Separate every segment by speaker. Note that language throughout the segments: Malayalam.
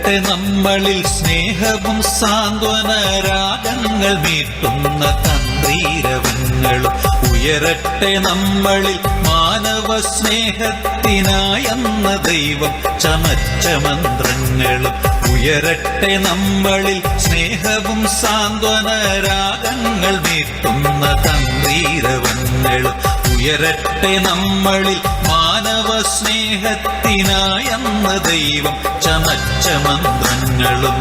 Speaker 1: ഉയരട്ടെ നമ്മളിൽ സ്നേഹവും സാന്ത്വന രാഗങ്ങൾ മീട്ടുന്ന തന്ത്രീരവങ്ങളും, ഉയരട്ടെ നമ്മളിൽ മാനവ സ്നേഹത്തിനായെന്ന ദൈവം ചമച്ച മന്ത്രങ്ങളും, ഉയരട്ടെ നമ്മളിൽ സ്നേഹവും സാന്ത്വന രാഗങ്ങൾ മീട്ടുന്ന തന്ത്രീരവങ്ങളും, ഉയരട്ടെ നമ്മളിൽ മാനവ സ്നേഹത്തിനായെന്ന ദൈവം ചമച്ച മന്ത്രങ്ങളും.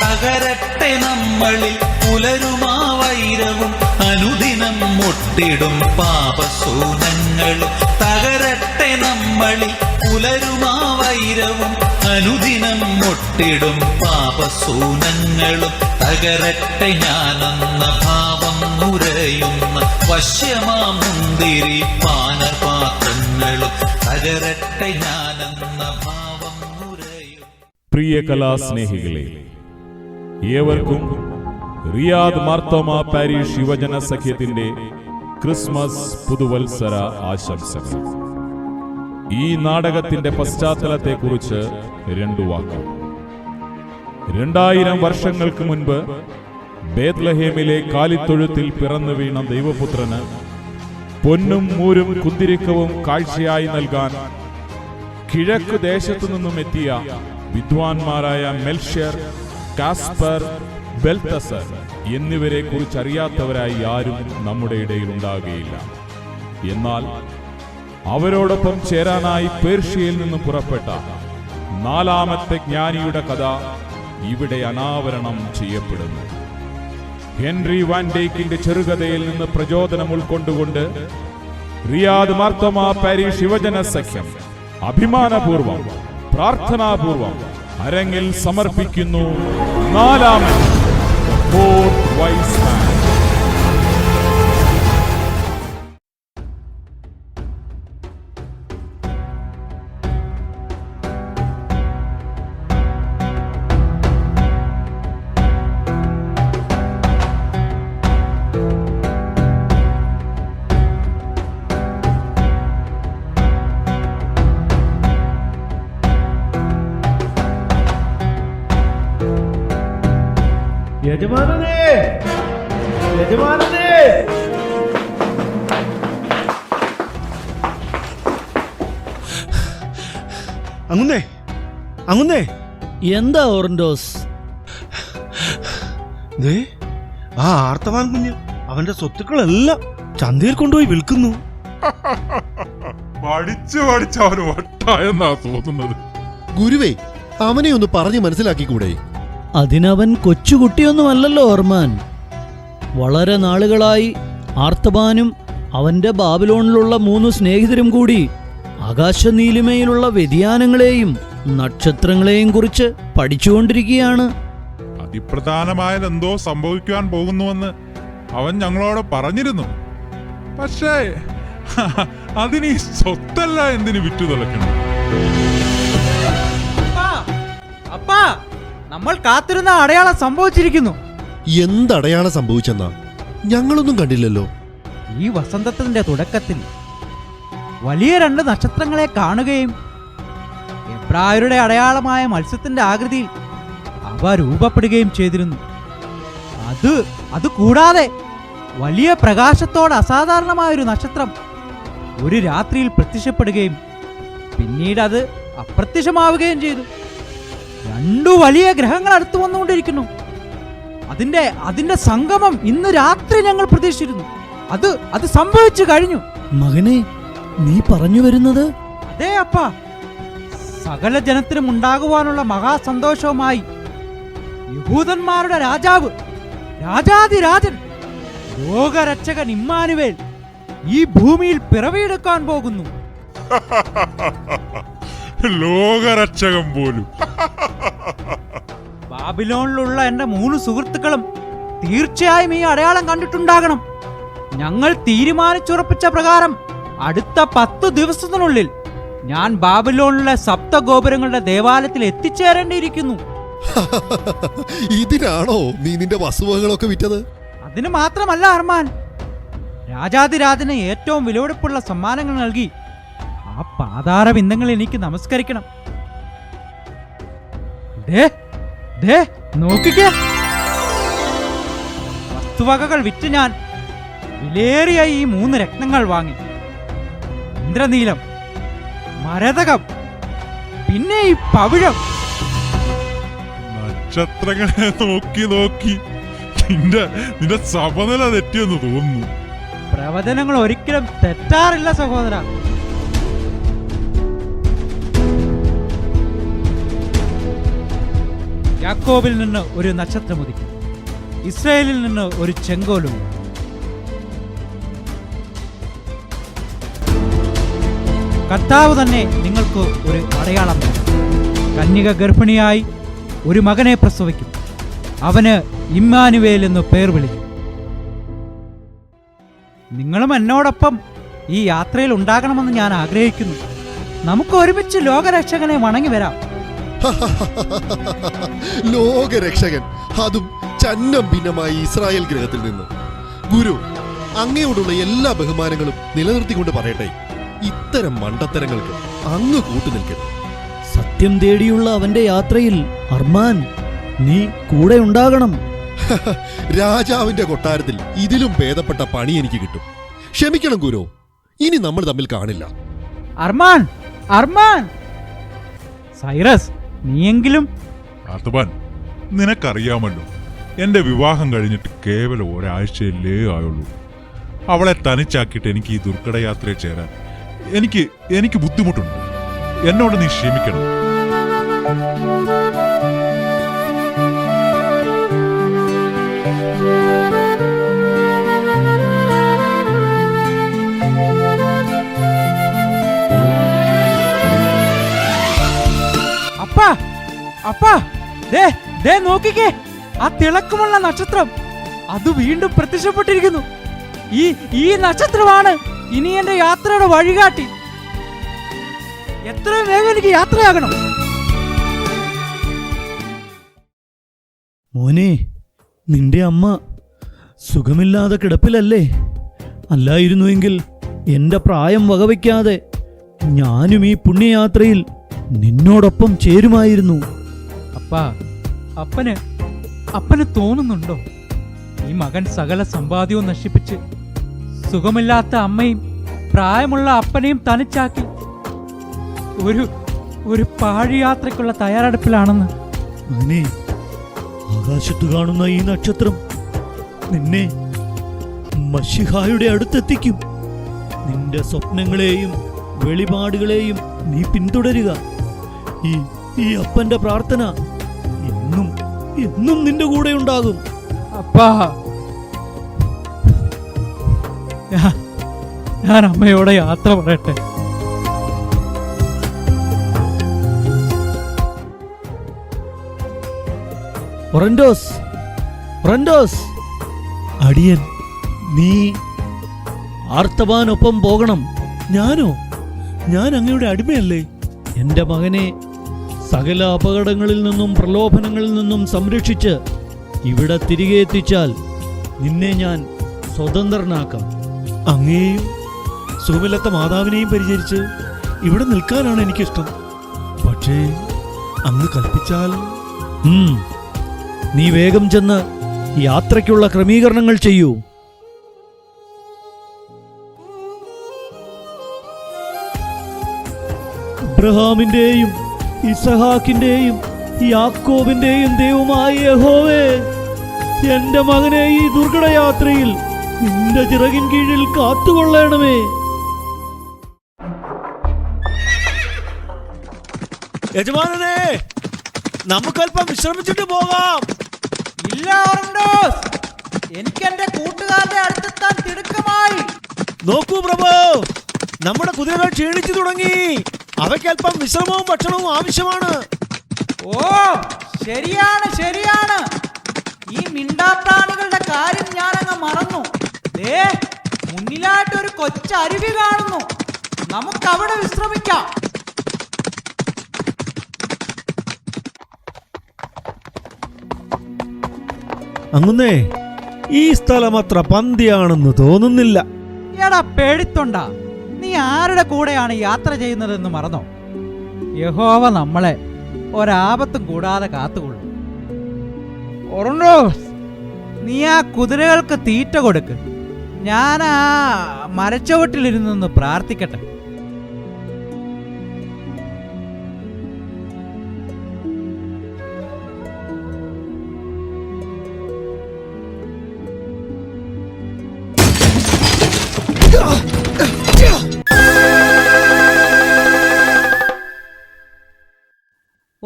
Speaker 1: തകരട്ടെ നമ്മളിൽ പുലരുമാ വൈരവും അനുദിനം മുട്ടിടും പാപശൂനങ്ങളും, തകരട്ടെ നമ്മളിൽ പുലരുമാ വൈരവും അനുദിനം മുട്ടിടും പാപശൂനങ്ങളും, തകരട്ടെ ഞാനെന്ന ഭാവം നുരയുന്ന വശ്യമാം മുന്തിരി പാനപാത്രങ്ങളും, തകരട്ടെ ഞാനെന്ന ഭാവം നുരയും.
Speaker 2: പ്രിയ കലാസ്നേഹികളെ, ഏവർക്കും റിയാദ് മാർത്തോമ പാരീഷ് യുവജന സഖ്യത്തിന്റെ ക്രിസ്മസ് പുതുവത്സര ആശംസകൾ. ഈ നാടകത്തിന്റെ പശ്ചാത്തലത്തെക്കുറിച്ച് രണ്ടു വാക്ക്. 2000 വർഷങ്ങൾക്ക് മുൻപ് ബേത്ലഹേമിലെ കാലിത്തൊഴുത്തിൽ പിറന്നു വീണ ദൈവപുത്രന് പൊന്നും മൂരും കുന്തിരിക്കവും കാഴ്ചയായി നൽകാൻ കിഴക്ക് ദേശത്തു നിന്നും എത്തിയ വിദ്വാൻമാരായ മെൽഷ്യർ, കാസ്പർ, ബെൽതസർ എന്നിവരെ കുറിച്ച് അറിയാത്തവരായി ആരും നമ്മുടെ ഇടയിൽ ഉണ്ടാകുകയില്ല. എന്നാൽ അവരോടൊപ്പം ചേരാനായി പേർഷ്യയിൽ നിന്നും പുറപ്പെട്ട 4ാമത്തെ ജ്ഞാനിയുടെ കഥ ഇവിടെ അനാവരണം ചെയ്യപ്പെടുന്നു. ഹെൻറി വാൻ ഡേക്കിന്റെ ചെറുകഥയിൽ നിന്ന് പ്രചോദനം ഉൾക്കൊണ്ടുകൊണ്ട് റിയാദ് മാർത്തോമ പാരീഷ് യുവജന സഖ്യം അഭിമാനപൂർവം പ്രാർത്ഥനാപൂർവം അരങ്ങിൽ സമർപ്പിക്കുന്നു 4ാമൻ ഫോർത്ത് വൈസ് മാൻ.
Speaker 3: യജമാനനേ, യജമാനനേ! അങ്ങുന്നേ, അങ്ങുന്നേ!
Speaker 4: എന്താ ഓറൻഡോസ്?
Speaker 3: ദേ, ആ ആർത്തവാൻ കുഞ്ഞ് അവന്റെ സ്വത്തുക്കളെല്ലാം ചന്തയിൽ കൊണ്ടുപോയി വിൽക്കുന്നു.
Speaker 5: പഠിച്ച് അവന് വട്ടായെന്നാ തോന്നുന്നത്.
Speaker 6: ഗുരുവേ, അവനെ ഒന്ന് പറഞ്ഞു മനസ്സിലാക്കിക്കൂടെ?
Speaker 4: അതിനവൻ കൊച്ചുകുട്ടിയൊന്നുമല്ലല്ലോ ഓർമാൻ. വളരെ നാളുകളായി ആർത്തബാനും അവന്റെ ബാബിലോണിലുള്ള 3 സ്നേഹിതരും കൂടി ആകാശനീലിമയിലുള്ള വ്യതിയാനങ്ങളെയും നക്ഷത്രങ്ങളെയും കുറിച്ച് പഠിച്ചുകൊണ്ടിരിക്കുകയാണ്.
Speaker 5: അതിപ്രധാനമായതെന്തോ സംഭവിക്കുവാൻ പോകുന്നുവെന്ന് അവൻ ഞങ്ങളോട് പറഞ്ഞിരുന്നു. പക്ഷേ അതിന് ഈ സ്വത്തല്ല എന്തിന് വിറ്റു തുലക്കണം?
Speaker 7: അപ്പാ, നമ്മൾ കാത്തിരുന്ന അടയാളം സംഭവിച്ചിരിക്കുന്നു.
Speaker 6: എന്തടയാളം സംഭവിച്ചെന്നാ? ഞങ്ങളൊന്നും കണ്ടില്ലല്ലോ.
Speaker 7: ഈ വസന്തത്തിന്റെ തുടക്കത്തിൽ വലിയ 2 നക്ഷത്രങ്ങളെ കാണുകയും എബ്രായരുടെ അടയാളമായ മത്സ്യത്തിന്റെ ആകൃതിയിൽ അവ രൂപപ്പെടുകയും ചെയ്തിരുന്നു. അത് കൂടാതെ വലിയ പ്രകാശത്തോടെ അസാധാരണമായൊരു നക്ഷത്രം ഒരു രാത്രിയിൽ പ്രത്യക്ഷപ്പെടുകയും പിന്നീട് അത് അപ്രത്യക്ഷമാവുകയും ചെയ്തു. 2 വലിയ ഗ്രഹങ്ങൾ അടുത്തു വന്നുകൊണ്ടിരിക്കുന്നു. അതിന്റെ സംഗമം ഇന്ന് രാത്രി ഞങ്ങൾ പ്രതീക്ഷിച്ചിരുന്നു. അത് സംഭവിച്ചു കഴിഞ്ഞു.
Speaker 4: മകനെ, നീ പറഞ്ഞു വരുന്നത്?
Speaker 7: അതെ അപ്പാ, സകല ജനത്തിനും ഉണ്ടാകുവാനുള്ള മഹാസന്തോഷവുമായി യഹൂദന്മാരുടെ രാജാവ്, രാജാതിരാജൻ, ലോകരക്ഷകൻ ഇമ്മാനുവേൽ ഈ ഭൂമിയിൽ പിറവിയെടുക്കാൻ പോകുന്നു.
Speaker 5: ലോകരക്ഷകൻ പോലും.
Speaker 7: ബാബിലോണിലുള്ള എന്റെ 3 സുഹൃത്തുക്കളും തീർച്ചയായും ഈ അടയാളം കണ്ടിട്ടുണ്ടാകണം. ഞങ്ങൾ തീരുമാനിച്ചുറപ്പിച്ച പ്രകാരം അടുത്ത 10 ദിവസത്തിനുള്ളിൽ ഞാൻ ബാബിലോണിലെ സപ്തഗോപുരങ്ങളുടെ ദേവാലയത്തിൽ എത്തിച്ചേരേണ്ടിയിരിക്കുന്നു.
Speaker 6: ഇതിനാണോ നീ നിന്റെ വസ്തുവകളൊക്കെ വിറ്റത്?
Speaker 7: അതിന് മാത്രമല്ല അർമാൻ, രാജാതിരാജന് ഏറ്റവും വിലപിടിപ്പുള്ള സമ്മാനങ്ങൾ നൽകി ആ പാതാര ബിന്ദങ്ങൾ എനിക്ക് നമസ്കരിക്കണം. നോക്കിക്കേ, വസ്തുവകകൾ വിറ്റ് ഞാൻ വിലേറിയ ഈ 3 രത്നങ്ങൾ വാങ്ങി. ഇന്ദ്രനീലം, മരതകം, പിന്നെ ഈ പവിഴം.
Speaker 5: നക്ഷത്രങ്ങളെ നോക്കി നോക്കി നിന്റെ സമനില തെറ്റിയെന്ന് തോന്നുന്നു.
Speaker 7: പ്രവചനങ്ങൾ ഒരിക്കലും തെറ്റാറില്ല സഹോദര. യാക്കോബിൽ നിന്ന് ഒരു നക്ഷത്രം ഉദിക്കും, ഇസ്രായേലിൽ നിന്ന് ഒരു ചെങ്കോലും. കർത്താവ് തന്നെ നിങ്ങൾക്ക് ഒരു അടയാളം നൽകും. കന്യക ഗർഭിണിയായി ഒരു മകനെ പ്രസവിക്കും, അവന് ഇമ്മാനുവേൽ എന്ന് പേർ വിളിക്കും. നിങ്ങളും എന്നോടൊപ്പം ഈ യാത്രയിൽ ഉണ്ടാകണമെന്ന് ഞാൻ ആഗ്രഹിക്കുന്നു. നമുക്ക് ഒരുമിച്ച് ലോകരക്ഷകനെ വണങ്ങി വരാം.
Speaker 6: ലോകരക്ഷകൻ, അതും ചന്നം ഭിന്നമായി ഇസ്രായേൽ ഗ്രഹത്തിൽ നിന്ന്. ഗുരു, അങ്ങയോടുള്ള എല്ലാ ബഹുമാനങ്ങളും നിലനിർത്തിക്കൊണ്ട് പറയട്ടെ, ഇത്തരം മണ്ടത്തരങ്ങൾക്ക് അങ്ങ് കൂട്ടുനിൽക്കരുത്.
Speaker 4: സത്യം തേടിയുള്ള അവന്റെ യാത്രയിൽ അർമാൻ നീ കൂടെ ഉണ്ടാകണം.
Speaker 6: രാജാവിന്റെ കൊട്ടാരത്തിൽ ഇതിലും ഭേദപ്പെട്ട പണി എനിക്ക് കിട്ടും. ക്ഷമിക്കണം ഗുരു, ഇനി നമ്മൾ തമ്മിൽ കാണില്ല.
Speaker 7: അർമാൻ, അർമാൻ! സൈറസ്, നീയെങ്കിലും.
Speaker 5: ആർത്തബാൻ, നിനക്കറിയാമല്ലോ, എന്റെ വിവാഹം കഴിഞ്ഞിട്ട് കേവലം ഒരാഴ്ചയല്ലേ ആയുള്ളൂ. അവളെ തനിച്ചാക്കിയിട്ട് എനിക്ക് ഈ ദുർഘടയാത്രയിൽ ചേരാൻ എനിക്ക് ബുദ്ധിമുട്ടുണ്ട്. എന്നോട് നീ ക്ഷമിക്കണം.
Speaker 7: അപ്പാ, ദേ നോക്കിക്കേ, ആ തിളക്കമുള്ള നക്ഷത്രം അത് വീണ്ടും പ്രത്യക്ഷപ്പെട്ടിരിക്കുന്നു. ഈ നക്ഷത്രമാണ് ഇനി എന്റെ യാത്രയുടെ വഴികാട്ടി. എത്രയും വേഗം എനിക്ക് യാത്രയാകണം.
Speaker 4: മോനെ, നിന്റെ അമ്മ സുഖമില്ലാതെ കിടപ്പിലല്ലേ? അല്ലായിരുന്നുവെങ്കിൽ എന്റെ പ്രായം വകവയ്ക്കാതെ ഞാനും ഈ പുണ്യയാത്രയിൽ നിന്നോടൊപ്പം ചേരുമായിരുന്നു.
Speaker 7: അപ്പന് തോന്നുന്നുണ്ടോ ഈ മകൻ സകല സമ്പാദ്യവും നശിപ്പിച്ച് സുഖമില്ലാത്ത അമ്മയും പ്രായമുള്ള അപ്പനെയും തനിച്ചാക്കി ഒരു പാഴിയാത്രയ്ക്കുള്ള തയ്യാറെടുപ്പിലാണെന്ന്?
Speaker 4: മോനെ, ആകാശത്ത് കാണുന്ന ഈ നക്ഷത്രം നിന്നെ മശിഹായുടെ അടുത്തെത്തിക്കും. നിന്റെ സ്വപ്നങ്ങളെയും വെളിപാടുകളെയും നീ പിന്തുടരുക. ഈ അപ്പന്റെ പ്രാർത്ഥന എന്നും നിന്റെ കൂടെ ഉണ്ടാകും.
Speaker 7: അപ്പാ, ഞാൻ അമ്മയോടെ യാത്ര പറയട്ടെ.
Speaker 4: ഒറന്റോസ്, അടിയൻ, നീ ആർത്തബാനൊപ്പം പോകണം.
Speaker 3: ഞാനോ? ഞാൻ അങ്ങയുടെ അടിമയല്ലേ?
Speaker 4: എന്റെ മകനെ സകല അപകടങ്ങളിൽ നിന്നും പ്രലോഭനങ്ങളിൽ നിന്നും സംരക്ഷിച്ച് ഇവിടെ തിരികെ എത്തിച്ചാൽ നിന്നെ ഞാൻ സ്വതന്ത്രനാക്കാം.
Speaker 3: അങ്ങയെയും സുഖമില്ലാത്ത മാതാവിനെയും പരിചരിച്ച് ഇവിടെ നിൽക്കാനാണ് എനിക്കിഷ്ടം. പക്ഷേ അങ്ങ് കൽപ്പിച്ചാൽ
Speaker 4: നീ വേഗം ചെന്ന് യാത്രയ്ക്കുള്ള ക്രമീകരണങ്ങൾ ചെയ്യൂ. അബ്രഹാമിന്റെയും ഇസഹാക്കിന്റെയും യാക്കോബിന്റെയും ദൈവമായ യഹോവേ, എന്റെ മകനെ ഈ ദുർഘടയാത്രയിൽ നിന്റെ ചിറകിൻ കീഴിൽ കാത്തുകൊള്ളണമേ.
Speaker 3: യജമാനനെ, നമുക്കല്പം വിശ്രമിച്ചിട്ട് പോകാം.
Speaker 7: ഇല്ല ഓറന്റോസ്, എനിക്ക് എന്റെ കൂട്ടുകാരുടെ അടുത്തെത്താൻ തിടുക്കമായി.
Speaker 3: നോക്കൂ പ്രഭു, നമ്മുടെ കുതിരകൾ ക്ഷീണിച്ചു തുടങ്ങി. അവയ്ക്കല്പം വിശ്രമവും ഭക്ഷണവും ആവശ്യമാണ്.
Speaker 7: ഓ, ശരിയാണ്. ഈ മിണ്ടാപ്രാണികളുടെ കാര്യം ഞാനങ്ങ് മറന്നു. മുന്നിലായിട്ട് ഒരു കൊച്ചരുവി കാണുന്നു. നമുക്കവിടെ വിശ്രമിക്കാം.
Speaker 3: അങ്ങുന്നേ, ഈ സ്ഥലം അത്ര പന്തിയാണെന്ന് തോന്നുന്നില്ല.
Speaker 7: എടാ പേടിത്തൊണ്ട, നീ ആരുടെ കൂടെയാണ് യാത്ര ചെയ്യുന്നതെന്ന് മറന്നോ? യഹോവ നമ്മളെ ഒരാപത്തും കൂടാതെ കാത്തുകൊള്ളും. ഒറണ്ടോസ്, നീ ആ കുതിരകൾക്ക് തീറ്റ കൊടുക്ക്. ഞാൻ ആ മരച്ചുവട്ടിലിരുന്നൊന്ന് പ്രാർത്ഥിക്കട്ടെ.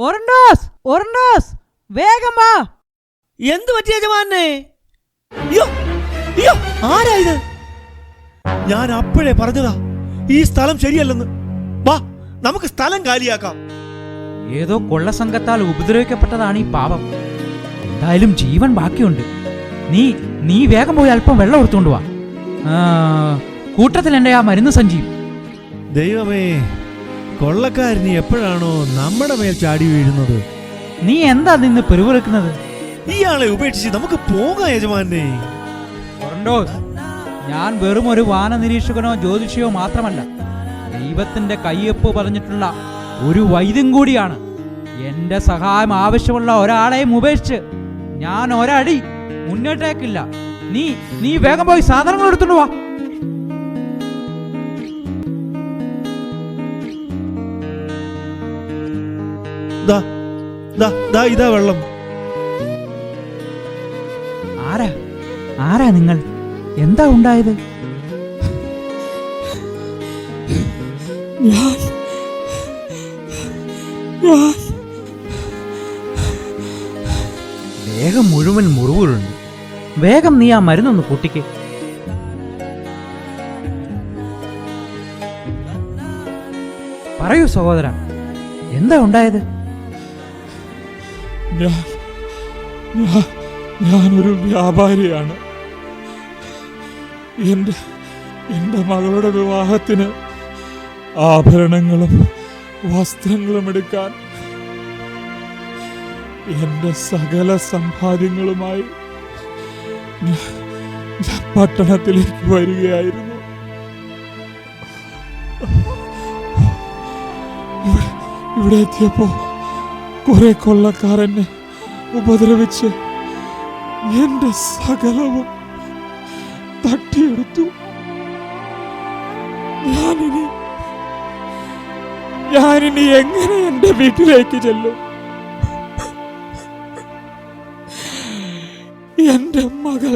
Speaker 7: ഒറണ്ടോസ്, ഒറണ്ടോസ്, വേഗം വാ.
Speaker 3: എന്ത് പറ്റി യജമാനെ? അയ്യോ, അയ്യോ, ആരാ ഇത്? ഞാൻ അപ്പോഴേ പറഞ്ഞതാ ഈ സ്ഥലം ശരിയല്ലെന്ന്. വാ, നമുക്ക് സ്ഥലം കാലിയാക്കാം.
Speaker 7: ഏതോ കൊള്ളസംഘത്താൽ ഉപദ്രവിക്കപ്പെട്ടതാണ് ഈ പാപം. എന്തായാലും ജീവൻ ബാക്കിയുണ്ട്. നീ വേഗം പോയി അല്പം വെള്ളം എടുത്തുകൊണ്ട് വാ. കൂട്ടത്തിൽ എൻ്റെ ആ മരുന്ന് സഞ്ചിയും.
Speaker 3: ദൈവമേ, കൊള്ളക്കാരനി എപ്പോഴാണോ നമ്മുടെ മേൽ ചാടി വീഴുന്നത്?
Speaker 7: നീ എന്താ നിന്ന് പെരുവിറക്കുന്നത്?
Speaker 3: ഇയാളെ ഉപേക്ഷിച്ച് നമുക്ക് പോകാം യജമാനെ.
Speaker 7: ഞാൻ വെറും ഒരു വാന നിരീക്ഷകനോ ജ്യോതിഷിയോ മാത്രമല്ല, ദൈവത്തിന്റെ കയ്യൊപ്പ് പറഞ്ഞിട്ടുള്ള ഒരു വൈദ്യം കൂടിയാണ്. എന്റെ സഹായം ആവശ്യമുള്ള ഒരാളെയും ഉപേക്ഷിച്ച് ഞാൻ ഒരടി മുന്നോട്ടേക്കില്ല. നീ വേഗം പോയി സാധനങ്ങൾ എടുത്തോണ്ട് വാ.
Speaker 3: ഇതാ വെള്ളം.
Speaker 7: ആരാ നിങ്ങൾ? എന്താ ഉണ്ടായത്? ദേഹം മുഴുവൻ മുറിവുകളുണ്ട്. വേഗം നീ ആ മരുന്നൊന്ന് കൂട്ടിക്ക്. പറയൂ സഹോദര, എന്താ ഉണ്ടായത്?
Speaker 2: ഞാനൊരു വ്യാപാരിയാണ്. എൻ്റെ മകളുടെ വിവാഹത്തിന് ആഭരണങ്ങളും വസ്ത്രങ്ങളും എടുക്കാൻ എൻ്റെ സകല സമ്പാദ്യങ്ങളുമായി ഞാൻ പട്ടണത്തിലേക്ക് വരികയായിരുന്നു. ഇവിടെ എത്തിയപ്പോ കുറെ കൊള്ളക്കാർ എന്നെ ഉപദ്രവിച്ച് എന്റെ സകലവും തട്ടിയെടുത്തു. ഞാനിനി എങ്ങനെ എന്റെ വീട്ടിലേക്ക് ചെല്ലും? എന്റെ മകൾ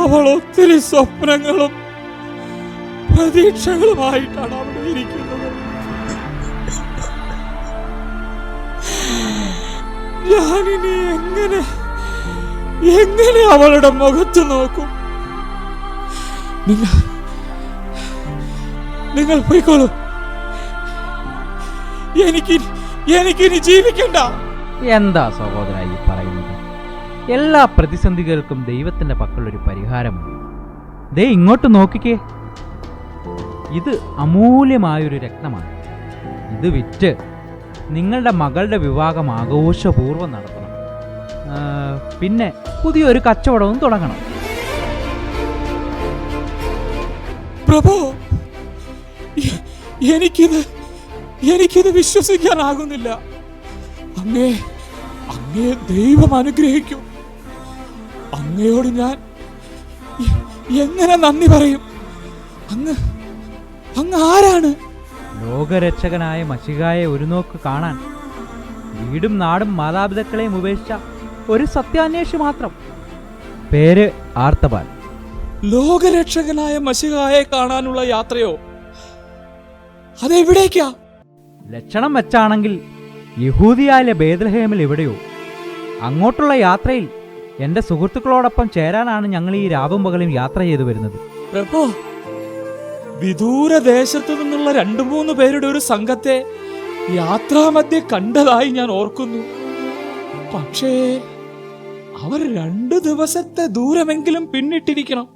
Speaker 2: അവൾ ഒത്തിരി സ്വപ്നങ്ങളും പ്രതീക്ഷകളുമായിട്ടാണ് അവിടെ ഇരിക്കുന്നത്. ഞാനിനി എങ്ങനെ അവളുടെ മുഖത്ത് നോക്കും? നിങ്ങൾ പോയിക്കോളൂ. എനിക്കിനി ജീവിക്കണ്ട.
Speaker 7: എന്താ സഹോദര ഈ പറയുന്നത്? എല്ലാ പ്രതിസന്ധികൾക്കും ദൈവത്തിന്റെ പക്കലൊരു പരിഹാരമുണ്ട്. ദേ ഇങ്ങോട്ട് നോക്കിക്കേ. ഇത് അമൂല്യമായൊരു രത്നമാണ്. ഇത് വിറ്റ് നിങ്ങളുടെ മകളുടെ വിവാഹം ആഘോഷപൂർവ്വം നടത്തണം. പിന്നെ പുതിയൊരു കച്ചവടവും തുടങ്ങണം.
Speaker 2: പ്രഭു, എനിക്കിത് വിശ്വസിക്കാനാകുന്നില്ല. അങ്ങേ ദൈവം അനുഗ്രഹിക്കും. അങ്ങയോട് ഞാൻ എങ്ങനെ നന്ദി പറയും? അങ്ങ് ആരാണ്?
Speaker 7: ലോകരക്ഷകനായ മശിഹായെ ഒരു നോക്ക് കാണാൻ വീടും നാടും മാതാപിതാക്കളെയും ഉപേക്ഷിച്ച ഒരു സത്യാന്വേഷി മാത്രം. പേര് ആർത്തബാൽ.
Speaker 2: ലോകരക്ഷകനായ മശിഹായെ കാണാനുള്ള യാത്രയോ? അതെവിടേക്കാ?
Speaker 7: ലക്ഷണം വെച്ചാണെങ്കിൽ യഹൂദിയായിലെ ബേത്ലഹേമിൽ എവിടെയോ. അങ്ങോട്ടുള്ള യാത്രയിൽ എൻ്റെ സുഹൃത്തുക്കളോടൊപ്പം ചേരാനാണ് ഞങ്ങൾ ഈ രാവും പകലും യാത്ര ചെയ്തു വരുന്നത്.
Speaker 2: പ്രഭു, വിദൂര ദേശത്തു നിന്നുള്ള 2-3 പേരുടെ ഒരു സംഘത്തെ യാത്രാമധ്യേ കണ്ടതായി ഞാൻ ഓർക്കുന്നു. പക്ഷേ അവർ 2 ദിവസത്തെ ദൂരമെങ്കിലും പിന്നിട്ടിരിക്കണം.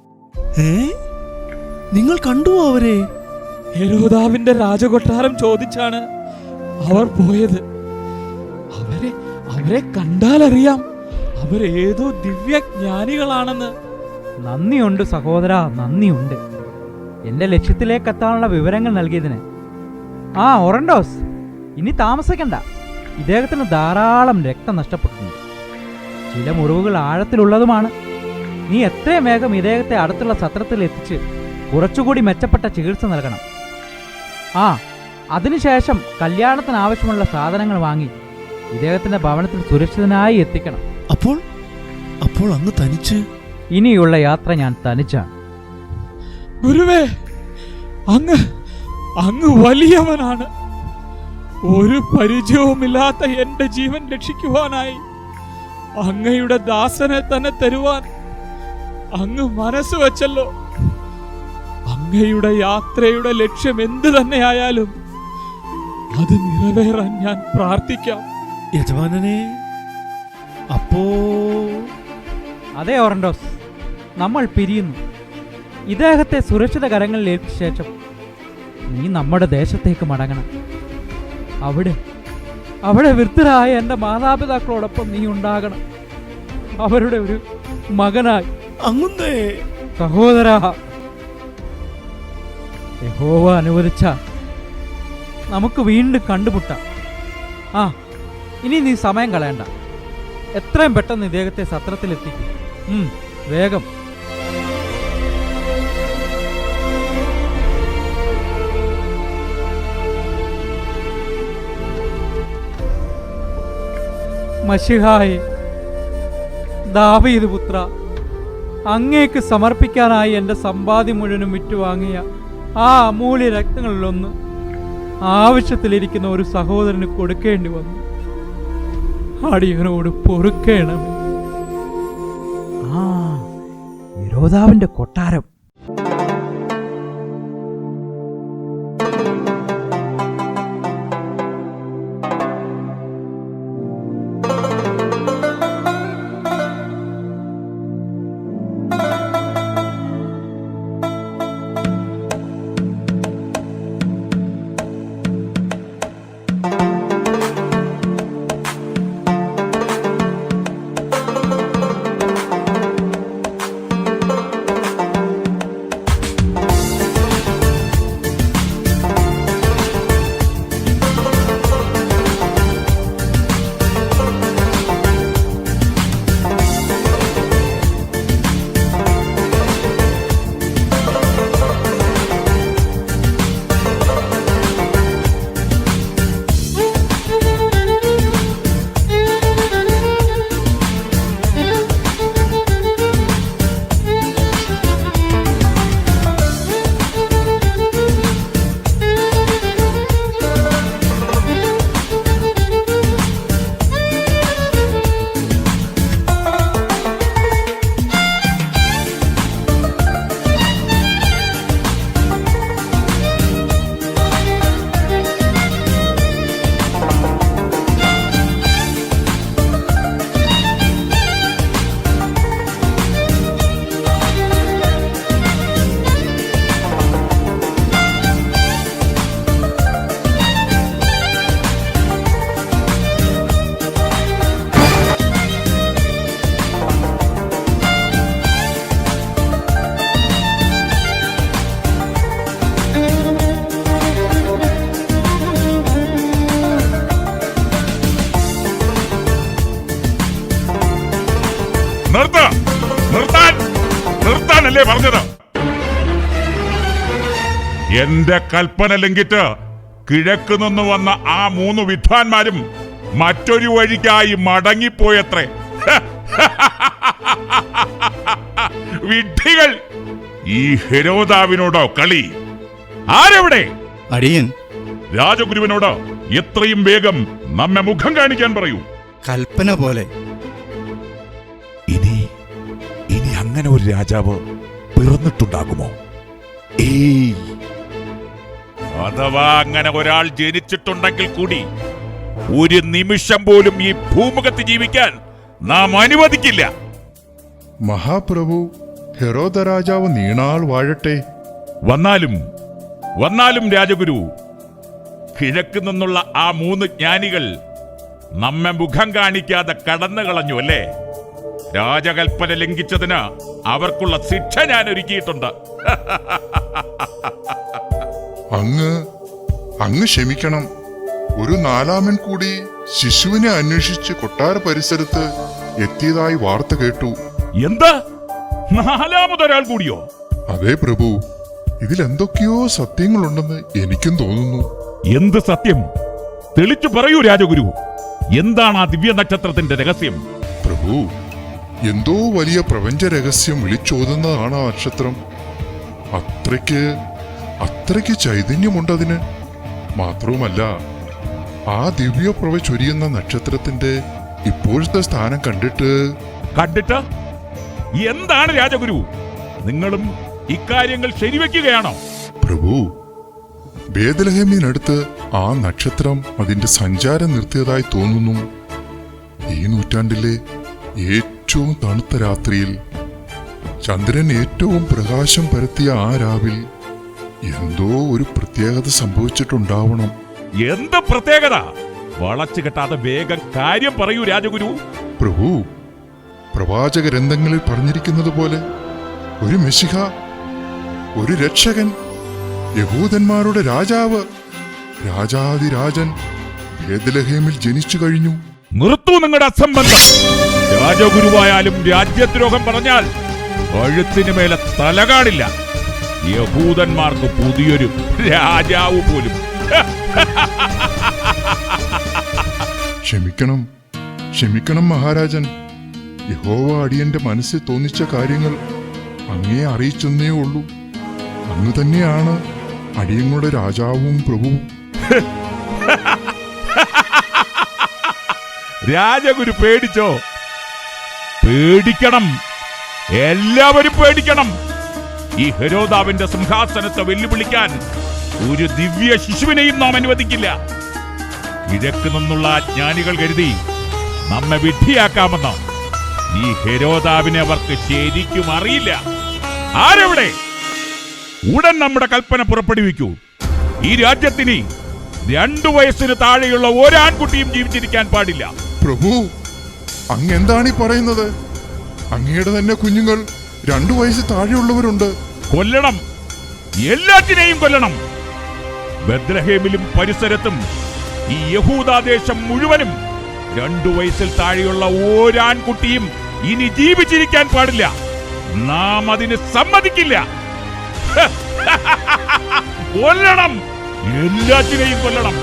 Speaker 3: നിങ്ങൾ കണ്ടുവോ അവരെ?
Speaker 2: ഹെരോദാവിന്റെ രാജകൊട്ടാരം ചോദിച്ചാണ് അവർ പോയത്. അവരെ കണ്ടാലറിയാം അവരേതോ ദിവ്യജ്ഞാനികളാണെന്ന്.
Speaker 7: നന്ദിയുണ്ട് സഹോദരാ, നന്ദിയുണ്ട് എൻ്റെ ലക്ഷ്യത്തിലേക്ക് എത്താനുള്ള വിവരങ്ങൾ നൽകിയതിന്. ആ ഒറൻഡോസ്, ഇനി താമസിക്കണ്ട. ഇദ്ദേഹത്തിന് ധാരാളം രക്തം നഷ്ടപ്പെട്ടിട്ടുണ്ട്. ചില മുറിവുകൾ ആഴത്തിലുള്ളതുമാണ്. നീ എത്രയും വേഗം ഇദ്ദേഹത്തെ അടുത്തുള്ള സത്രത്തിൽ എത്തിച്ച് കുറച്ചുകൂടി മെച്ചപ്പെട്ട ചികിത്സ നൽകണം. ആ അതിനുശേഷം കല്യാണത്തിന് ആവശ്യമുള്ള സാധനങ്ങൾ വാങ്ങി ഇദ്ദേഹത്തിന്റെ ഭവനത്തിൽ സുരക്ഷിതനായി എത്തിക്കണം.
Speaker 3: അപ്പോൾ അങ്ങ് തനിച്ച്?
Speaker 7: ഇനിയുള്ള യാത്ര ഞാൻ തനിച്ചാണ്.
Speaker 2: ഗുരുവേ, അങ്ങ് വലിയവനാണ്. ഒരു പരിചയവുമില്ലാത്ത എന്റെ ജീവൻ രക്ഷിക്കുവാനായി അങ്ങയുടെ ദാസനെ തന്നെ തരുവാൻ അങ്ങ് മനസ്സ് വെച്ചല്ലോ. അങ്ങയുടെ യാത്രയുടെ ലക്ഷ്യം എന്ത് തന്നെയായാലും അത് നിറവേറാൻ ഞാൻ പ്രാർത്ഥിക്കാം.
Speaker 3: യജമാനനെ, അപ്പോ
Speaker 7: അതെ ഓറൻഡോസ്, നമ്മൾ പിരിയുന്നു. ഇദ്ദേഹത്തെ സുരക്ഷിത കരങ്ങളിൽ ഏൽപ്പിച്ച ശേഷം നീ നമ്മുടെ ദേശത്തേക്ക് മടങ്ങണം. അവിടെ വൃദ്ധരായ എൻ്റെ മാതാപിതാക്കളോടൊപ്പം നീ ഉണ്ടാകണം. അവരുടെ ഒരു മകനായി.
Speaker 3: അങ്ങുന്നേ
Speaker 7: സഹോദരാ, യഹോവ അനുവദിച്ച നമുക്ക് വീണ്ടും കണ്ടുമുട്ടാം. ആ ഇനി നീ സമയം കളയണ്ട. എത്രയും പെട്ടെന്ന് ഇദ്ദേഹത്തെ സത്രത്തിലെത്തിക്കും. വേഗം. മശിഹായേ, ദാവീദ് പുത്ര, അങ്ങേക്ക് സമർപ്പിക്കാനായി എൻ്റെ സമ്പാദ്യം മുഴുവനും വിറ്റുവാങ്ങിയ ആ അമൂല്യ രക്തങ്ങളിലൊന്ന് ആവശ്യത്തിലിരിക്കുന്ന ഒരു സഹോദരന് കൊടുക്കേണ്ടി വന്നു. അടിയനോട് പൊറുക്കേണമേ. യോദ്ധാവിന്റെ കൊട്ടാരം.
Speaker 5: നിർത്താനല്ലേ പറഞ്ഞത്? എന്റെ കൽപ്പന ലംഘിച്ച് കിഴക്ക് നിന്ന് വന്ന ആ 3 വിദ്വാൻമാരും മറ്റൊരു വഴിക്കായി മടങ്ങിപ്പോയത്രേ. വിഡ്ഢികൾ! ഈ ഹെരോദാവിനോടോ കളി? ആരെവിടെ?
Speaker 8: അടിയൻ
Speaker 5: രാജഗുരുവിനോട് എത്രയും വേഗം നമ്മെ മുഖം കാണിക്കാൻ പറയൂ.
Speaker 8: കൽപ്പന പോലെ.
Speaker 9: ഇനി അങ്ങനെ ഒരു രാജാവ് പിറന്നിട്ടുണ്ടാകുമോ? ഏയ്!
Speaker 5: അഥവാ അങ്ങനെ ഒരാൾ ജനിച്ചിട്ടുണ്ടെങ്കിൽ കൂടി ഒരു നിമിഷം പോലും ഈ ഭൂമുഖത്ത് ജീവിക്കാൻ നാം അനുവദിക്കില്ല.
Speaker 10: മഹാപ്രഭു, ഹെരോദ രാജാവ് നീണാൾ വാഴട്ടെ.
Speaker 5: വന്നാലും രാജഗുരു, കിഴക്ക് നിന്നുള്ള ആ 3 ജ്ഞാനികൾ
Speaker 9: നമ്മെ മുഖം കാണിക്കാതെ കടന്നു കളഞ്ഞു അല്ലേ? രാജകൽപ്പന ലംഘിച്ചതിന് അവർക്കുള്ള ശിക്ഷ ഞാൻ ഒരുക്കിയിട്ടുണ്ട്.
Speaker 10: അങ്ങ് ക്ഷമിക്കണം. ഒരു നാലാമൻ കൂടി ശിശുവിനെ അന്വേഷിച്ച് കൊട്ടാര പരിസരത്ത് എത്തിയതായി വാർത്ത കേട്ടു.
Speaker 9: എന്താ? നാലാമതൊരാൾ കൂടിയോ?
Speaker 10: അതെ പ്രഭു, ഇതിലെന്തൊക്കെയോ സത്യങ്ങളുണ്ടെന്ന് എനിക്കും തോന്നുന്നു.
Speaker 9: എന്ത് സത്യം? തെളിച്ചു പറയൂ രാജഗുരു. എന്താണ് ആ ദിവ്യ നക്ഷത്രത്തിന്റെ രഹസ്യം?
Speaker 10: പ്രഭു, എന്തോ വലിയ പ്രപഞ്ച രഹസ്യം വിളിച്ചോതുന്നതാണ് ആ നക്ഷത്രം. അത്രയ്ക്ക് ചൈതന്യമുണ്ടതിന്. മാത്രവുമല്ല, ആ ദിവ്യപ്രഭ ചൊരിയുന്ന നക്ഷത്രത്തിന്റെ ഇപ്പോഴത്തെ സ്ഥാനം കണ്ടിട്ട്
Speaker 9: എന്താണ് രാജഗുരു? നിങ്ങളും ഇക്കാര്യങ്ങൾ ശരിവെക്കുകയാണോ?
Speaker 10: പ്രഭു, ബേത്ലഹേമിനടുത്ത് ആ നക്ഷത്രം അതിന്റെ സഞ്ചാരം നിർത്തിയതായി തോന്നുന്നു. ഈ നൂറ്റാണ്ടിലെ ഏറ്റവും തണുത്ത രാത്രിയിൽ ചന്ദ്രൻ ഏറ്റവും പ്രകാശം പരത്തിയ ആ രാവിൽ എന്തോ ഒരു പ്രത്യേകത സംഭവിച്ചിട്ടുണ്ടാവണം.
Speaker 9: എന്ത് പ്രത്യേകത? വളച്ചു കെട്ടാതെ വേഗം കാര്യം പറയൂ രാജഗുരു.
Speaker 10: പ്രഭു, പ്രവാചക ഗ്രന്ഥങ്ങളിൽ പറഞ്ഞിരിക്കുന്നത് പോലെ ഒരു മെശിഹ, ഒരു രക്ഷകൻ, യഹൂദന്മാരുടെ രാജാവ്, രാജാതിരാജൻ ബേത്ലഹേമിൽ ജനിച്ചു കഴിഞ്ഞു.
Speaker 9: നിർത്തു നിങ്ങളുടെ അസംബന്ധം. രാജഗുരുവായാലും രാജ്യദ്രോഹം പറഞ്ഞാൽ കഴുത്തിന് മേലെ തല കാണില്ല. യഹൂദന്മാർക്ക് പുതിയൊരു രാജാവ് പോലും.
Speaker 10: ക്ഷമിക്കണം മഹാരാജൻ. യഹോവ അടിയന്റെ മനസ്സിൽ തോന്നിച്ച കാര്യങ്ങൾ അങ്ങേ അറിയിച്ചെന്നേ ഉള്ളൂ. അങ്ങ് തന്നെയാണ് അടിയങ്ങളുടെ രാജാവും പ്രഭുവും.
Speaker 9: രാജഗുരു പേടിച്ചോ? പേടിക്കണം, എല്ലാവരും പേടിക്കണം. ഈ ഹെരോദാവിന്റെ സിംഹാസനത്തെ വെല്ലുവിളിക്കാൻ ഒരു ദിവ്യ ശിശുവിനെയും നാം അനുവദിക്കില്ല. കിഴക്ക് നിന്നുള്ള ജ്ഞാനികൾ കരുതി നമ്മെ വിഡ്ഢിയാക്കാമെന്ന്. ഈ ഹെരോദാവിനെ അവർക്ക് ശരിക്കും അറിയില്ല. ആരെവിടെ? ഉടൻ നമ്മുടെ കൽപ്പന പുറപ്പെടുവിക്കൂ. ഈ രാജ്യത്തിന് 2 വയസ്സിന് താഴെയുള്ള ഒരാൺകുട്ടിയും ജീവിച്ചിരിക്കാൻ പാടില്ല.
Speaker 10: പ്രഭു, അങ്ങ് എന്താണ് ഈ പറയുന്നത്? അങ്ങയുടെ തന്നെ കുഞ്ഞുങ്ങൾ 2 വയസ്സ് താഴെയുള്ളവരുണ്ട്.
Speaker 9: കൊല്ലണം, എല്ലാറ്റിനെയും കൊല്ലണം. ബത്ലഹേമിലും പരിസരത്തും ഈ യഹൂദാദേശം മുഴുവനും 2 വയസ്സിൽ താഴെയുള്ള ഒരാൺകുട്ടിയും ഇനി ജീവിച്ചിരിക്കാൻ പാടില്ല. നാം അതിന് സമ്മതിക്കില്ല. കൊല്ലണം, എല്ലാറ്റിനെയും കൊല്ലണം.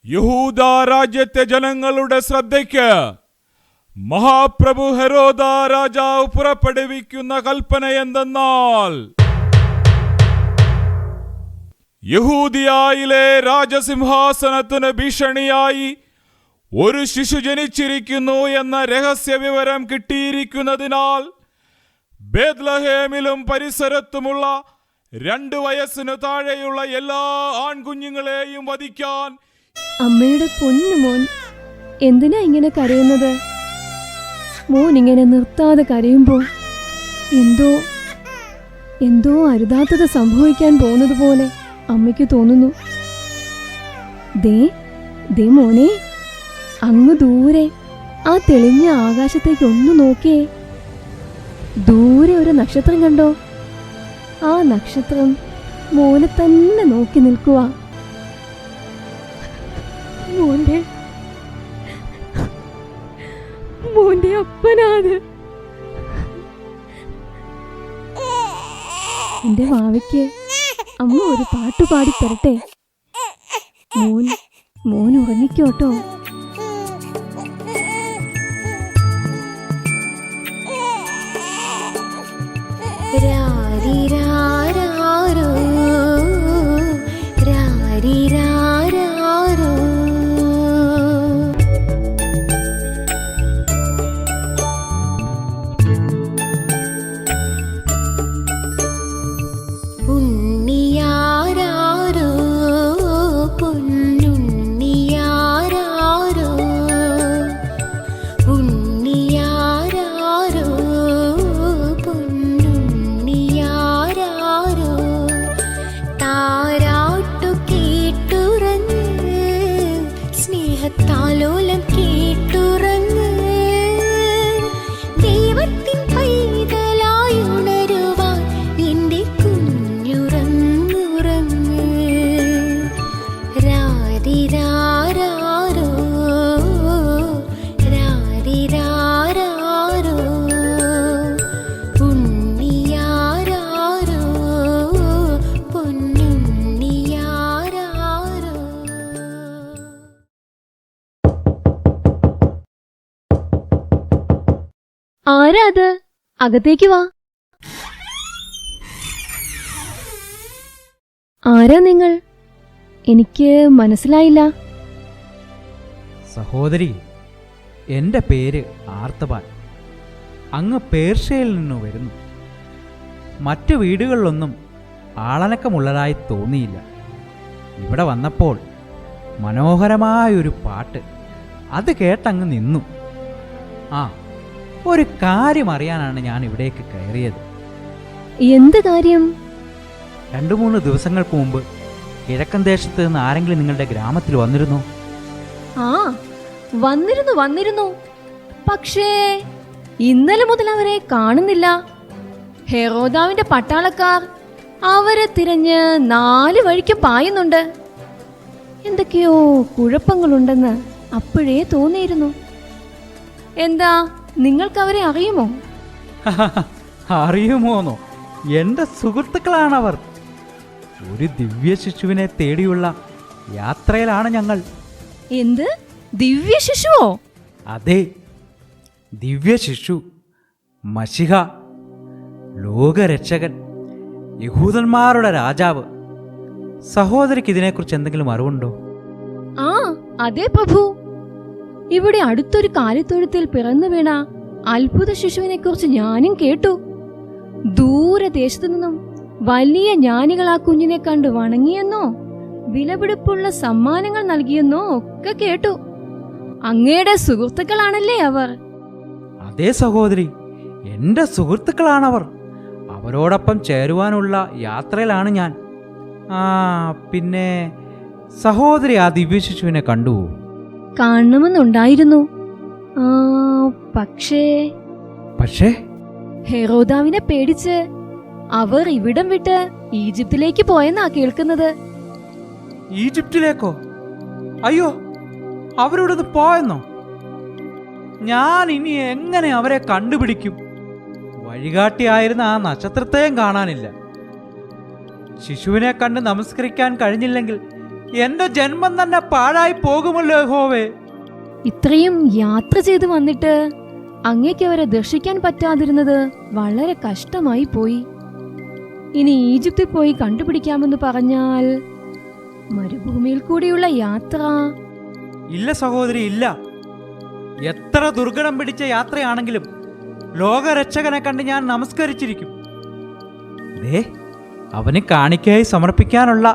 Speaker 2: യഹൂദ രാജ്യത്തെ ജനങ്ങളുടെ ശ്രദ്ധയ്ക്ക് മഹാപ്രഭു ഹെരോദ രാജാവ് പുറപ്പെടുവിക്കുന്ന കൽപ്പന എന്തെന്നാൽ, യഹൂദിയായിലെ രാജസിംഹാസനത്തിന് ഭീഷണിയായി ഒരു ശിശു ജനിച്ചിരിക്കുന്നു എന്ന രഹസ്യ വിവരം കിട്ടിയിരിക്കുന്നതിനാൽ ബേത്ലഹേമിലും പരിസരത്തുമുള്ള 2 വയസ്സിനു താഴെയുള്ള എല്ലാ ആൺകുഞ്ഞുങ്ങളെയും വധിക്കാൻ.
Speaker 11: അമ്മയുടെ പൊന്നു മോൻ എന്തിനാ ഇങ്ങനെ കരയുന്നത്? മോൻ ഇങ്ങനെ നിർത്താതെ കരയുമ്പോൾ എന്തോ അരുതാത്തത് സംഭവിക്കാൻ പോകുന്നത് പോലെ അമ്മയ്ക്ക് തോന്നുന്നു. ദേ മോനെ, അങ്ങ് ദൂരെ ആ തെളിഞ്ഞ ആകാശത്തേക്ക് ഒന്ന് നോക്കിയേ. ദൂരെ ഒരു നക്ഷത്രം കണ്ടോ? ആ നക്ഷത്രം മോനെ തന്നെ നോക്കി നിൽക്കുക. മോന്റെ അപ്പനാണ്. എന്റെ വാവയ്ക്ക് അമ്മ ഒരു പാട്ട് പാടി തരട്ടെ. മോൻ ഉറങ്ങിക്കോട്ടോ.
Speaker 12: ഉണ്ണിയാരാരോ പൊന്നു താലോലം കേട്ടുറങ്ങ്. ദൈവത്തിൻ പൈതലായി ഉണരുവാൻ എന്റെ കുഞ്ഞുറങ്ങുറങ്ങ്. രാരിരാരോ രാരിരാരോ ഉണ്ണിയാരോ പൊന്നുണ്ണിയാരോ.
Speaker 11: ആരാ അത്? അകത്തേക്ക് വാ. ആരാ നിങ്ങൾ? എനിക്ക് മനസ്സിലായില്ല.
Speaker 7: സഹോദരി, എൻ്റെ പേര് ആർത്തബാൻ. അങ്ങ് പേർഷ്യയിൽ നിന്ന് വരുന്നു. മറ്റു വീടുകളിലൊന്നും ആളനക്കമുള്ളതായി തോന്നിയില്ല. ഇവിടെ വന്നപ്പോൾ മനോഹരമായൊരു പാട്ട്, അത് കേട്ടങ്ങ് നിന്നു. ആ, ഒരു കാര്യം അറിയാനാണ് ഞാൻ ഇവിടേക്ക് കയറിയത്.
Speaker 11: എന്ത് കാര്യം?
Speaker 7: 2-3 ദിവസങ്ങൾക്ക് മുമ്പ് കിഴക്കൻ ദേശത്ത് നിന്ന് ആരെങ്കിലും നിങ്ങളുടെ ഗ്രാമത്തിൽ വന്നിരുന്നോ?
Speaker 11: ആ, വന്നിരുന്നു. പക്ഷേ ഇന്നലെ മുതൽ അവരെ കാണുന്നില്ല. ഹെറോദാവിന്റെ പട്ടാളക്കാർ അവരെ തിരഞ്ഞ് 4 വഴിക്ക് പായുന്നുണ്ട്. എന്തൊക്കെയോ കുഴപ്പങ്ങളുണ്ടെന്ന് അപ്പോഴേ തോന്നിയിരുന്നു. എന്താ, നിങ്ങൾക്കവരെ അറിയുമോ?
Speaker 7: അറിയുമോന്നോ? എൻ്റെ സുഹൃത്തുക്കളാണവർ. ഒരു ദിവ്യ ശിശുവിനെ തേടിയുള്ള യാത്രയിലാണ് ഞങ്ങൾ.
Speaker 11: എന്ത്? ദിവ്യ ശിശുവോ?
Speaker 7: അതെ, ദിവ്യ ശിശു, മശിഹ, ലോകരക്ഷകൻ, യഹൂദന്മാരുടെ രാജാവ്. സഹോദരിക്ക് ഇതിനെക്കുറിച്ച് എന്തെങ്കിലും അറിവുണ്ടോ?
Speaker 11: ആ, അതെ പ്രഭു. ഇവിടെ അടുത്തൊരു കാലിത്തൊഴുത്തിൽ പിറന്നു വീണ അത്ഭുത ശിശുവിനെ കുറിച്ച് ഞാനും കേട്ടു. ദൂരദേശത്തു നിന്നും വലിയ ജ്ഞാനികൾ ആ കുഞ്ഞിനെ കണ്ട് വണങ്ങിയെന്നോ വിലപിടിപ്പുള്ള സമ്മാനങ്ങൾ നൽകിയെന്നോ ഒക്കെ കേട്ടു. അങ്ങയുടെ സുഹൃത്തുക്കളാണല്ലേ അവർ?
Speaker 7: അതേ സഹോദരി, എൻ്റെ സുഹൃത്തുക്കളാണവർ. അവരോടൊപ്പം ചേരുവാനുള്ള യാത്രയിലാണ് ഞാൻ. ആ, പിന്നെ സഹോദരി ആ ദിവ്യശിശുവിനെ കണ്ടുവോ?
Speaker 11: കാണണമെന്നുണ്ടായിരുന്നു. പക്ഷേ ഹെറോദാവിനെ പേടിച്ച് അവർ ഇവിടം വിട്ട് ഈജിപ്തിലേക്ക് പോയെന്നാ കേൾക്കുന്നത്.
Speaker 7: ഈജിപ്തിലേക്കോ? അയ്യോ, അവരോടൊന്ന് പോയെന്നോ? ഞാൻ ഇനി എങ്ങനെ അവരെ കണ്ടുപിടിക്കും? വഴികാട്ടിയായിരുന്ന ആ നക്ഷത്രത്തെയും കാണാനില്ല. ശിശുവിനെ കണ്ട് നമസ്കരിക്കാൻ കഴിഞ്ഞില്ലെങ്കിൽ എന്റെ ജന്മം തന്നെ പാഴായി പോകുമല്ലോ യഹോവേ.
Speaker 11: ഇത്രയും യാത്ര ചെയ്തു വന്നിട്ട് അങ്ങേക്ക് അവരെ ദർശിക്കാൻ പറ്റാതിരുന്നത് വളരെ കഷ്ടമായി പോയി. ഇനി ഈജിപ്തിൽ പോയി കണ്ടുപിടിക്കാമെന്ന് പറഞ്ഞാൽ മരുഭൂമിയിൽ കൂടിയുള്ള യാത്ര.
Speaker 7: ഇല്ല സഹോദരി, ഇല്ല. എത്ര ദുർഘടം പിടിച്ച യാത്രയാണെങ്കിലും ലോകരക്ഷകനെ കണ്ട് ഞാൻ നമസ്കരിച്ചിരിക്കും. ദേ, അവന് കാണിക്കയായി സമർപ്പിക്കാനുള്ള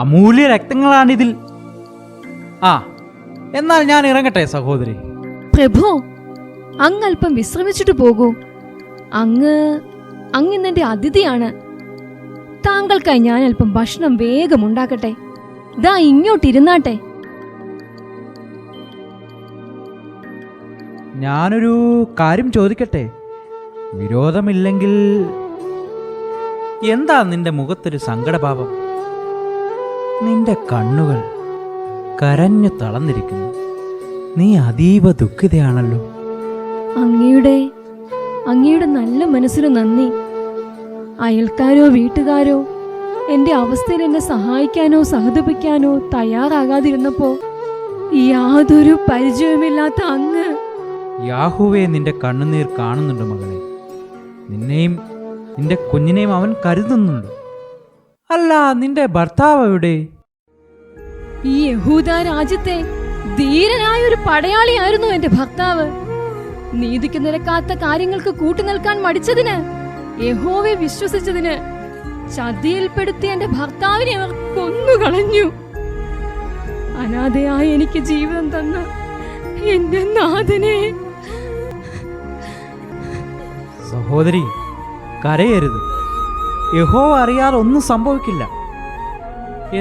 Speaker 7: അമൂല്യ രക്തങ്ങളാണിതിൽ. ആ, എന്നാൽ ഞാൻ ഇറങ്ങട്ടെ സഹോദരി.
Speaker 11: പ്രഭു, അങ്ങ് അല്പം വിശ്രമിച്ചിട്ട് പോകൂ. അങ്ങ് ഇന്നെന്റെ അതിഥിയാണ്. താങ്കൾക്കായി ഞാൻ അല്പം ഭക്ഷണം വേഗം ഉണ്ടാക്കട്ടെ. ദാ ഇങ്ങോട്ടിരുന്നാട്ടെ.
Speaker 7: ഞാനൊരു കാര്യം ചോദിക്കട്ടെ? വിരോധമില്ലെങ്കിൽ. എന്താ നിന്റെ മുഖത്തൊരു സങ്കടഭാവം? നിന്റെ കണ്ണുകൾ കരഞ്ഞു തളർന്നിരിക്കുന്നു. നീ അതീവ ദുഃഖിതയാണല്ലോ.
Speaker 11: അങ്ങയുടെ നല്ല മനസ്സിന് നന്ദി. അയൽക്കാരോ വീട്ടുകാരോ എന്റെ അവസ്ഥയിൽ എന്നെ സഹായിക്കാനോ സഹതപിക്കാനോ തയ്യാറാകാതിരുന്നപ്പോ യാതൊരു പരിചയമില്ലാത്ത അങ്ങ്.
Speaker 7: യാഹുവേ, നിന്റെ കണ്ണുനീർ കാണുന്നുണ്ട് മകളെ. നിന്നെയും നിന്റെ കുഞ്ഞിനെയും അവൻ കരുതുന്നുണ്ട്. അല്ല, നിന്റെ ഭർത്താവ് എവിടെ?
Speaker 11: ഈ യഹൂദ രാജ്യത്തെ ധീരനായ ഒരു പടയാളിയായിരുന്നു എന്റെ ഭർത്താവ്. നീതിക്ക് നിരക്കാത്ത കാര്യങ്ങൾക്ക് കൂട്ടുനിൽക്കാൻ മടിച്ചതിന്, യഹോവയെ വിശ്വസിച്ചതിന് ചതിയിൽപ്പെടുത്തിയ എന്റെ ഭർത്താവിനെ അവർ കൊന്നുകളഞ്ഞു. അനാഥയായി എനിക്ക് ജീവിതം തന്ന എന്റെ നാഥനെ.
Speaker 7: സഹോദരി, കരയരുത്. യഹോവ അറിയാതെ ഒന്നും സംഭവിക്കില്ല.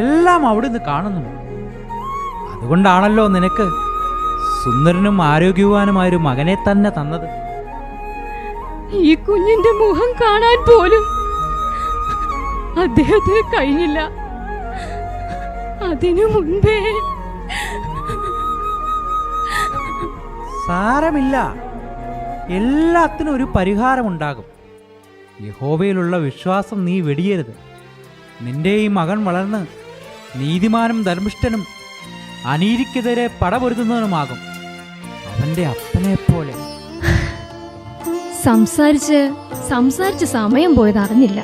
Speaker 7: എല്ലാം അവിടുന്ന് കാണുന്നു. അതുകൊണ്ടാണല്ലോ നിനക്ക് സുന്ദരനും ആരോഗ്യവാനുമായൊരു മകനെ തന്നെ തന്നത്.
Speaker 11: ഈ കുഞ്ഞിന്റെ മുഖം കാണാൻ പോലും അദ്ദേഹത്തിന് കഴിഞ്ഞില്ല. അതിനു മുൻപേ
Speaker 7: സാരമില്ല, എല്ലാത്തിനും ഒരു പരിഹാരമുണ്ടാകും. യഹോവയിലുള്ള വിശ്വാസം നീ വെടിയരുത്. നിന്റെ ഈ മകൻ വളർന്ന് നീതിമാനും ധർമ്മിഷ്ഠനും അനീതിക്കെതിരെ പടപൊരുതുന്നവനുമാകും, അവന്റെ അപ്പനെ പോലെ.
Speaker 11: സംസാരിച്ച് സമയം പോയത് അറിഞ്ഞില്ല.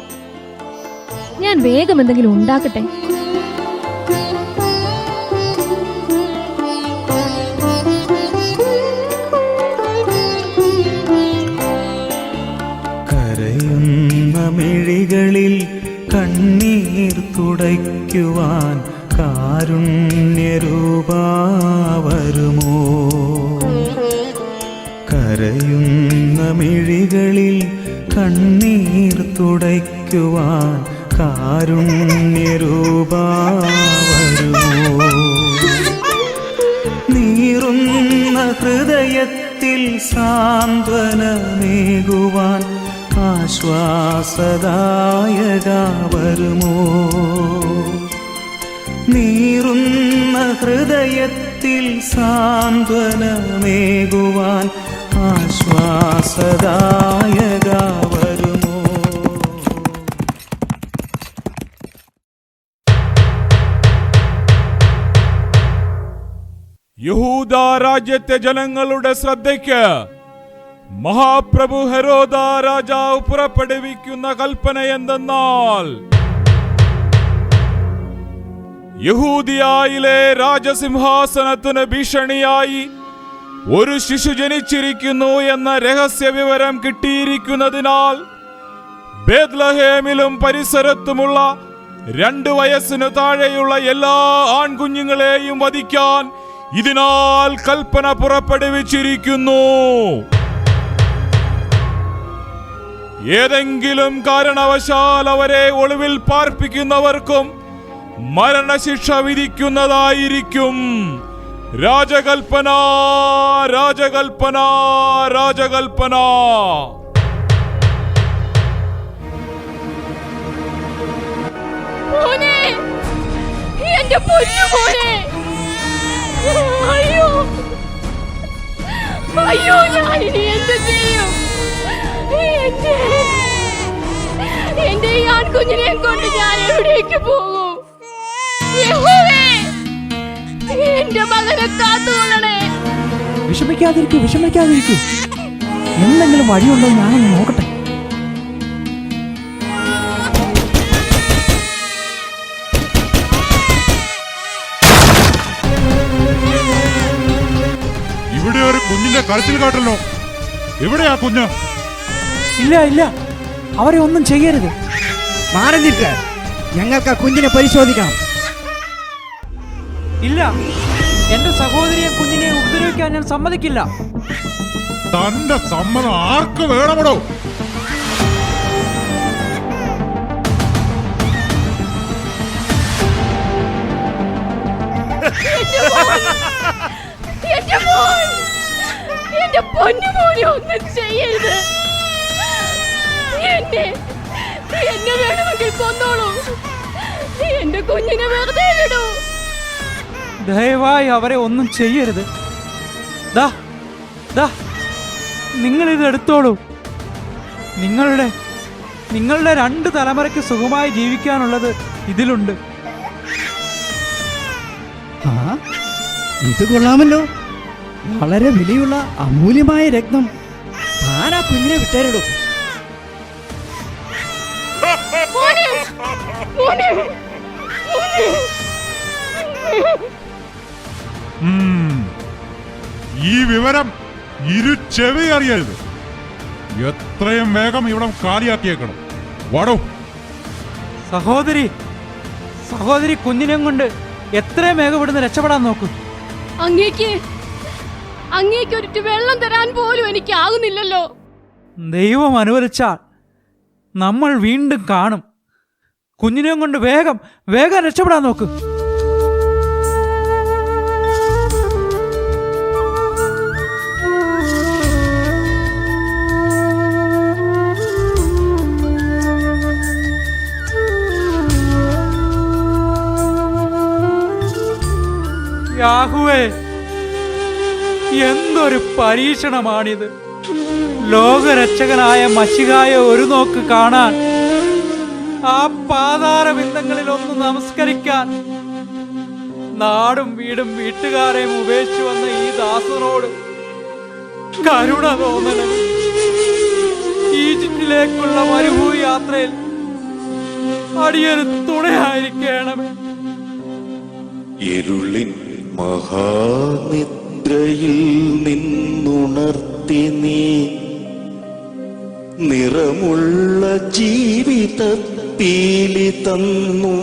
Speaker 11: ഞാൻ വേഗം എന്തെങ്കിലും ഉണ്ടാക്കട്ടെ.
Speaker 2: കരയുന്ന മിഴികളിൽ കണ്ണീർ തുടയ്ക്കുവാൻ കാരുണ്യരൂപാ വരുമോ? കരയുന്ന മിഴികളിൽ കണ്ണീർ തുടയ്ക്കുവാൻ കാരുണ്യരൂപാ വരുമോ? നീറുന്ന ഹൃദയത്തിൽ സാന്ത്വനമേകുവാൻ ആശ്വാസദായക വരുമോ? നീറുന്ന ഹൃദയത്തിൽ സാന്ത്വനമേകുവാൻ ആശ്വാസദായക വരുമോ? യഹൂദ രാജ്യത്തെ ജനങ്ങളുടെ ശ്രദ്ധയ്ക്ക് മഹാപ്രഭു ഹെരോദ രാജാവ് പുറപ്പെടുവിക്കുന്ന കൽപ്പന എന്തെന്നാൽ, യഹൂദിയായിലെ രാജസിംഹാസനത്തിന് ഭീഷണിയായി ഒരു ശിശു ജനിച്ചിരിക്കുന്നു എന്ന രഹസ്യ വിവരം കിട്ടിയിരിക്കുന്നതിനാൽ ബേത്ലഹേമിലും പരിസരത്തുമുള്ള 2 വയസ്സിനു താഴെയുള്ള എല്ലാ ആൺകുഞ്ഞുങ്ങളെയും വധിക്കാൻ ഇതിനാൽ കൽപ്പന പുറപ്പെടുവിച്ചിരിക്കുന്നു. ഏതെങ്കിലും കാരണവശാൽ അവരെ ഒളിവിൽ പാർപ്പിക്കുന്നവർക്കും മരണശിക്ഷ വിധിക്കുന്നതായിരിക്കും. രാജകൽപ്പന, രാജകൽപ്പന, രാജകൽപ്പന.
Speaker 11: മോനെ, എന്റെ പൊന്നു മോനെ, അയ്യോ അയ്യോ, ഞാൻ ഇനി എന്ത് ചെയ്യും? എന്റെ ഈ ആൺകുഞ്ഞിനെ കൊണ്ട് ഞാൻ എവിടേക്ക് പോകും? യഹോവേ, എന്റെ മകനെ കാത്തുകൊള്ളണേ.
Speaker 7: വിഷമിക്കാതിരിക്കൂ. എന്തെങ്കിലും വഴിയുണ്ടോ ഞാനൊന്ന് നോക്കട്ടെ.
Speaker 5: ഇവിടെ ഒരു കുഞ്ഞിന്റെ കരച്ചിൽ കാട്ടല്ലോ. എവിടെയാ കുഞ്ഞ്?
Speaker 7: ഇല്ല, അവരെ ഒന്നും ചെയ്യരുത്.
Speaker 4: മാറി നിൽക്ക്, ഞങ്ങൾക്ക് ആ കുഞ്ഞിനെ പരിശോധിക്കണം.
Speaker 7: ഇല്ല, എന്റെ സഹോദരിയെ കുഞ്ഞിനെ ഉപദ്രവിക്കാൻ ഞാൻ സമ്മതിക്കില്ല.
Speaker 5: തന്റെ സമ്മതം ആർക്ക് വേണമടോ?
Speaker 11: എന്റെ പൊന്നുമോനെ ഒന്നും ചെയ്യരുത്. എന്നെ വേണമെങ്കിൽ കൊന്നോളൂ. എന്റെ കുഞ്ഞിനെ വെറുതെ വിടൂ.
Speaker 7: ദയവായി അവരെ ഒന്നും ചെയ്യരുത്. ദാ നിങ്ങളിത് എടുത്തോളൂ. നിങ്ങളുടെ 2 തലമുറയ്ക്ക് സുഖമായി ജീവിക്കാനുള്ളത് ഇതിലുണ്ട്.
Speaker 4: ഇത് കൊള്ളാമല്ലോ, വളരെ വിലയുള്ള അമൂല്യമായ രത്നം. താനാ കുഞ്ഞിനെ വിട്ടേരിടും.
Speaker 5: ഈ വിവരം ചെവി അറിയരുത്. എത്രയും വേഗം ഇവിടെ കാലിയാക്കിയേക്കണം. വാടോ.
Speaker 7: സഹോദരി കുഞ്ഞിനെയും കൊണ്ട് എത്രയും വേഗം ഇവിടുന്ന് രക്ഷപ്പെടാൻ നോക്കൂ.
Speaker 11: അങ്ങേക്ക് ഒരിറ്റ് വെള്ളം തരാൻ പോലും എനിക്ക് ആകുന്നില്ലല്ലോ.
Speaker 7: ദൈവം അനുവദിച്ചാൽ നമ്മൾ വീണ്ടും കാണും. കുഞ്ഞിനെയും കൊണ്ട് വേഗം രക്ഷപ്പെടാൻ നോക്ക്. ഗുരുവേ, എന്തൊരു പരീക്ഷണമാണിത്! ലോകരക്ഷകനായ മശിഹായെ ഒരു നോക്ക് കാണാൻ, ആ പാതാരബിന്ദങ്ങളിൽ ഒന്ന് നമസ്കരിക്കാൻ നാടും വീടും വീട്ടുകാരെയും ഉപേക്ഷിച്ചു വന്ന ഈ ദാസനോട് കരുണ തോന്നണം. ഈജിപ്തിലേക്കുള്ള മരുഭൂമി യാത്രയിൽ അടിയൊരു തുണയായിരിക്കണമേ.
Speaker 13: ഇരുളിൻ മഹാനിദ്രയിൽ നിന്നുണർത്തി നീ നിറമുള്ള ജീവിത പീലി തന്നു.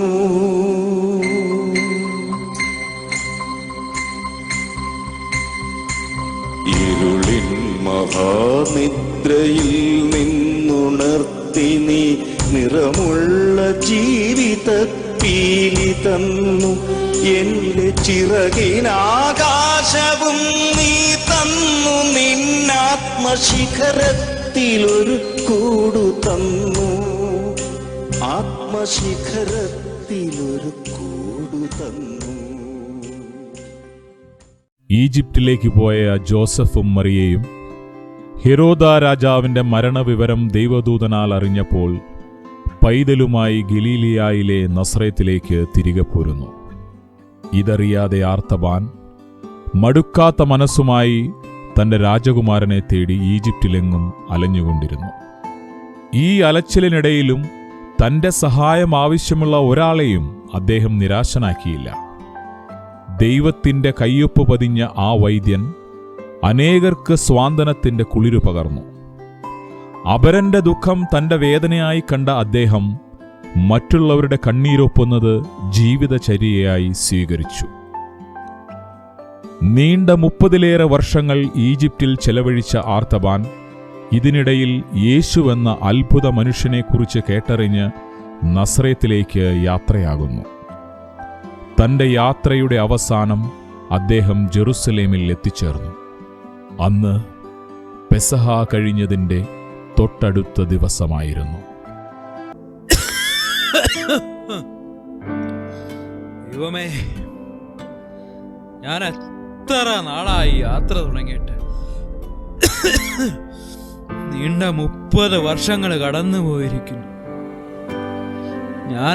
Speaker 13: ഇരുളിൻ മഹാനിദ്രയിൽ നിന്നുണർത്തി നീ നിറമുള്ള ജീവിത പീലി തന്നു. എന്റെ ചിറകിനാകാശവും നീ തന്നു. നിന്നാത്മശിഖരത്തിലൊരു കൂടു തന്നു. ആത്മശിഖരത്തിലൊരു കൂടു തന്നു.
Speaker 5: ഈജിപ്തിലേക്ക് പോയ ജോസഫും മറിയയും ഹെരോദ രാജാവിന്റെ മരണവിവരം ദൈവദൂതനാൽ അറിഞ്ഞപ്പോൾ പൈതലുമായി ഗലീലിയായിലെ നസ്രയത്തിലേക്ക് തിരികെ പോരുന്നു. ഇതറിയാതെ ആർത്തബാൻ മടുക്കാത്ത മനസ്സുമായി തന്റെ രാജകുമാരനെ തേടി ഈജിപ്തിലെങ്ങും അലഞ്ഞുകൊണ്ടിരുന്നു. ഈ അലച്ചിലിനിടയിലും തന്റെ സഹായം ആവശ്യമുള്ള ഒരാളെയും അദ്ദേഹം നിരാശനാക്കിയില്ല. ദൈവത്തിന്റെ കയ്യൊപ്പ് പതിഞ്ഞ ആ വൈദ്യൻ അനേകർക്ക് സ്വാന്തനത്തിന്റെ കുളിരു പകർന്നു. അപരന്റെ ദുഃഖം തന്റെ വേദനയായി കണ്ട അദ്ദേഹം മറ്റുള്ളവരുടെ കണ്ണീരൊപ്പുന്നത് ജീവിതചര്യയായി സ്വീകരിച്ചു. നീണ്ട 30-ലേറെ വർഷങ്ങൾ ഈജിപ്തിൽ ചെലവഴിച്ച ആർത്തബാൻ ഇതിനിടയിൽ യേശുവെന്ന അത്ഭുത മനുഷ്യനെക്കുറിച്ച് കേട്ടറിഞ്ഞ് നസ്രയത്തിലേക്ക് യാത്രയാകുന്നു. തന്റെ യാത്രയുടെ അവസാനം അദ്ദേഹം ജെറുസലേമിൽ എത്തിച്ചേർന്നു. അന്ന് പെസഹ കഴിഞ്ഞതിന്റെ തൊട്ടടുത്ത ദിവസമായിരുന്നു.
Speaker 7: ദൈവമേ, ഞാൻ എത്ര നാളായി യാത്ര തുടങ്ങിയിട്ട്. നീണ്ട 30 വർഷങ്ങൾ കടന്നുപോയിരിക്കുന്നു. ഞാൻ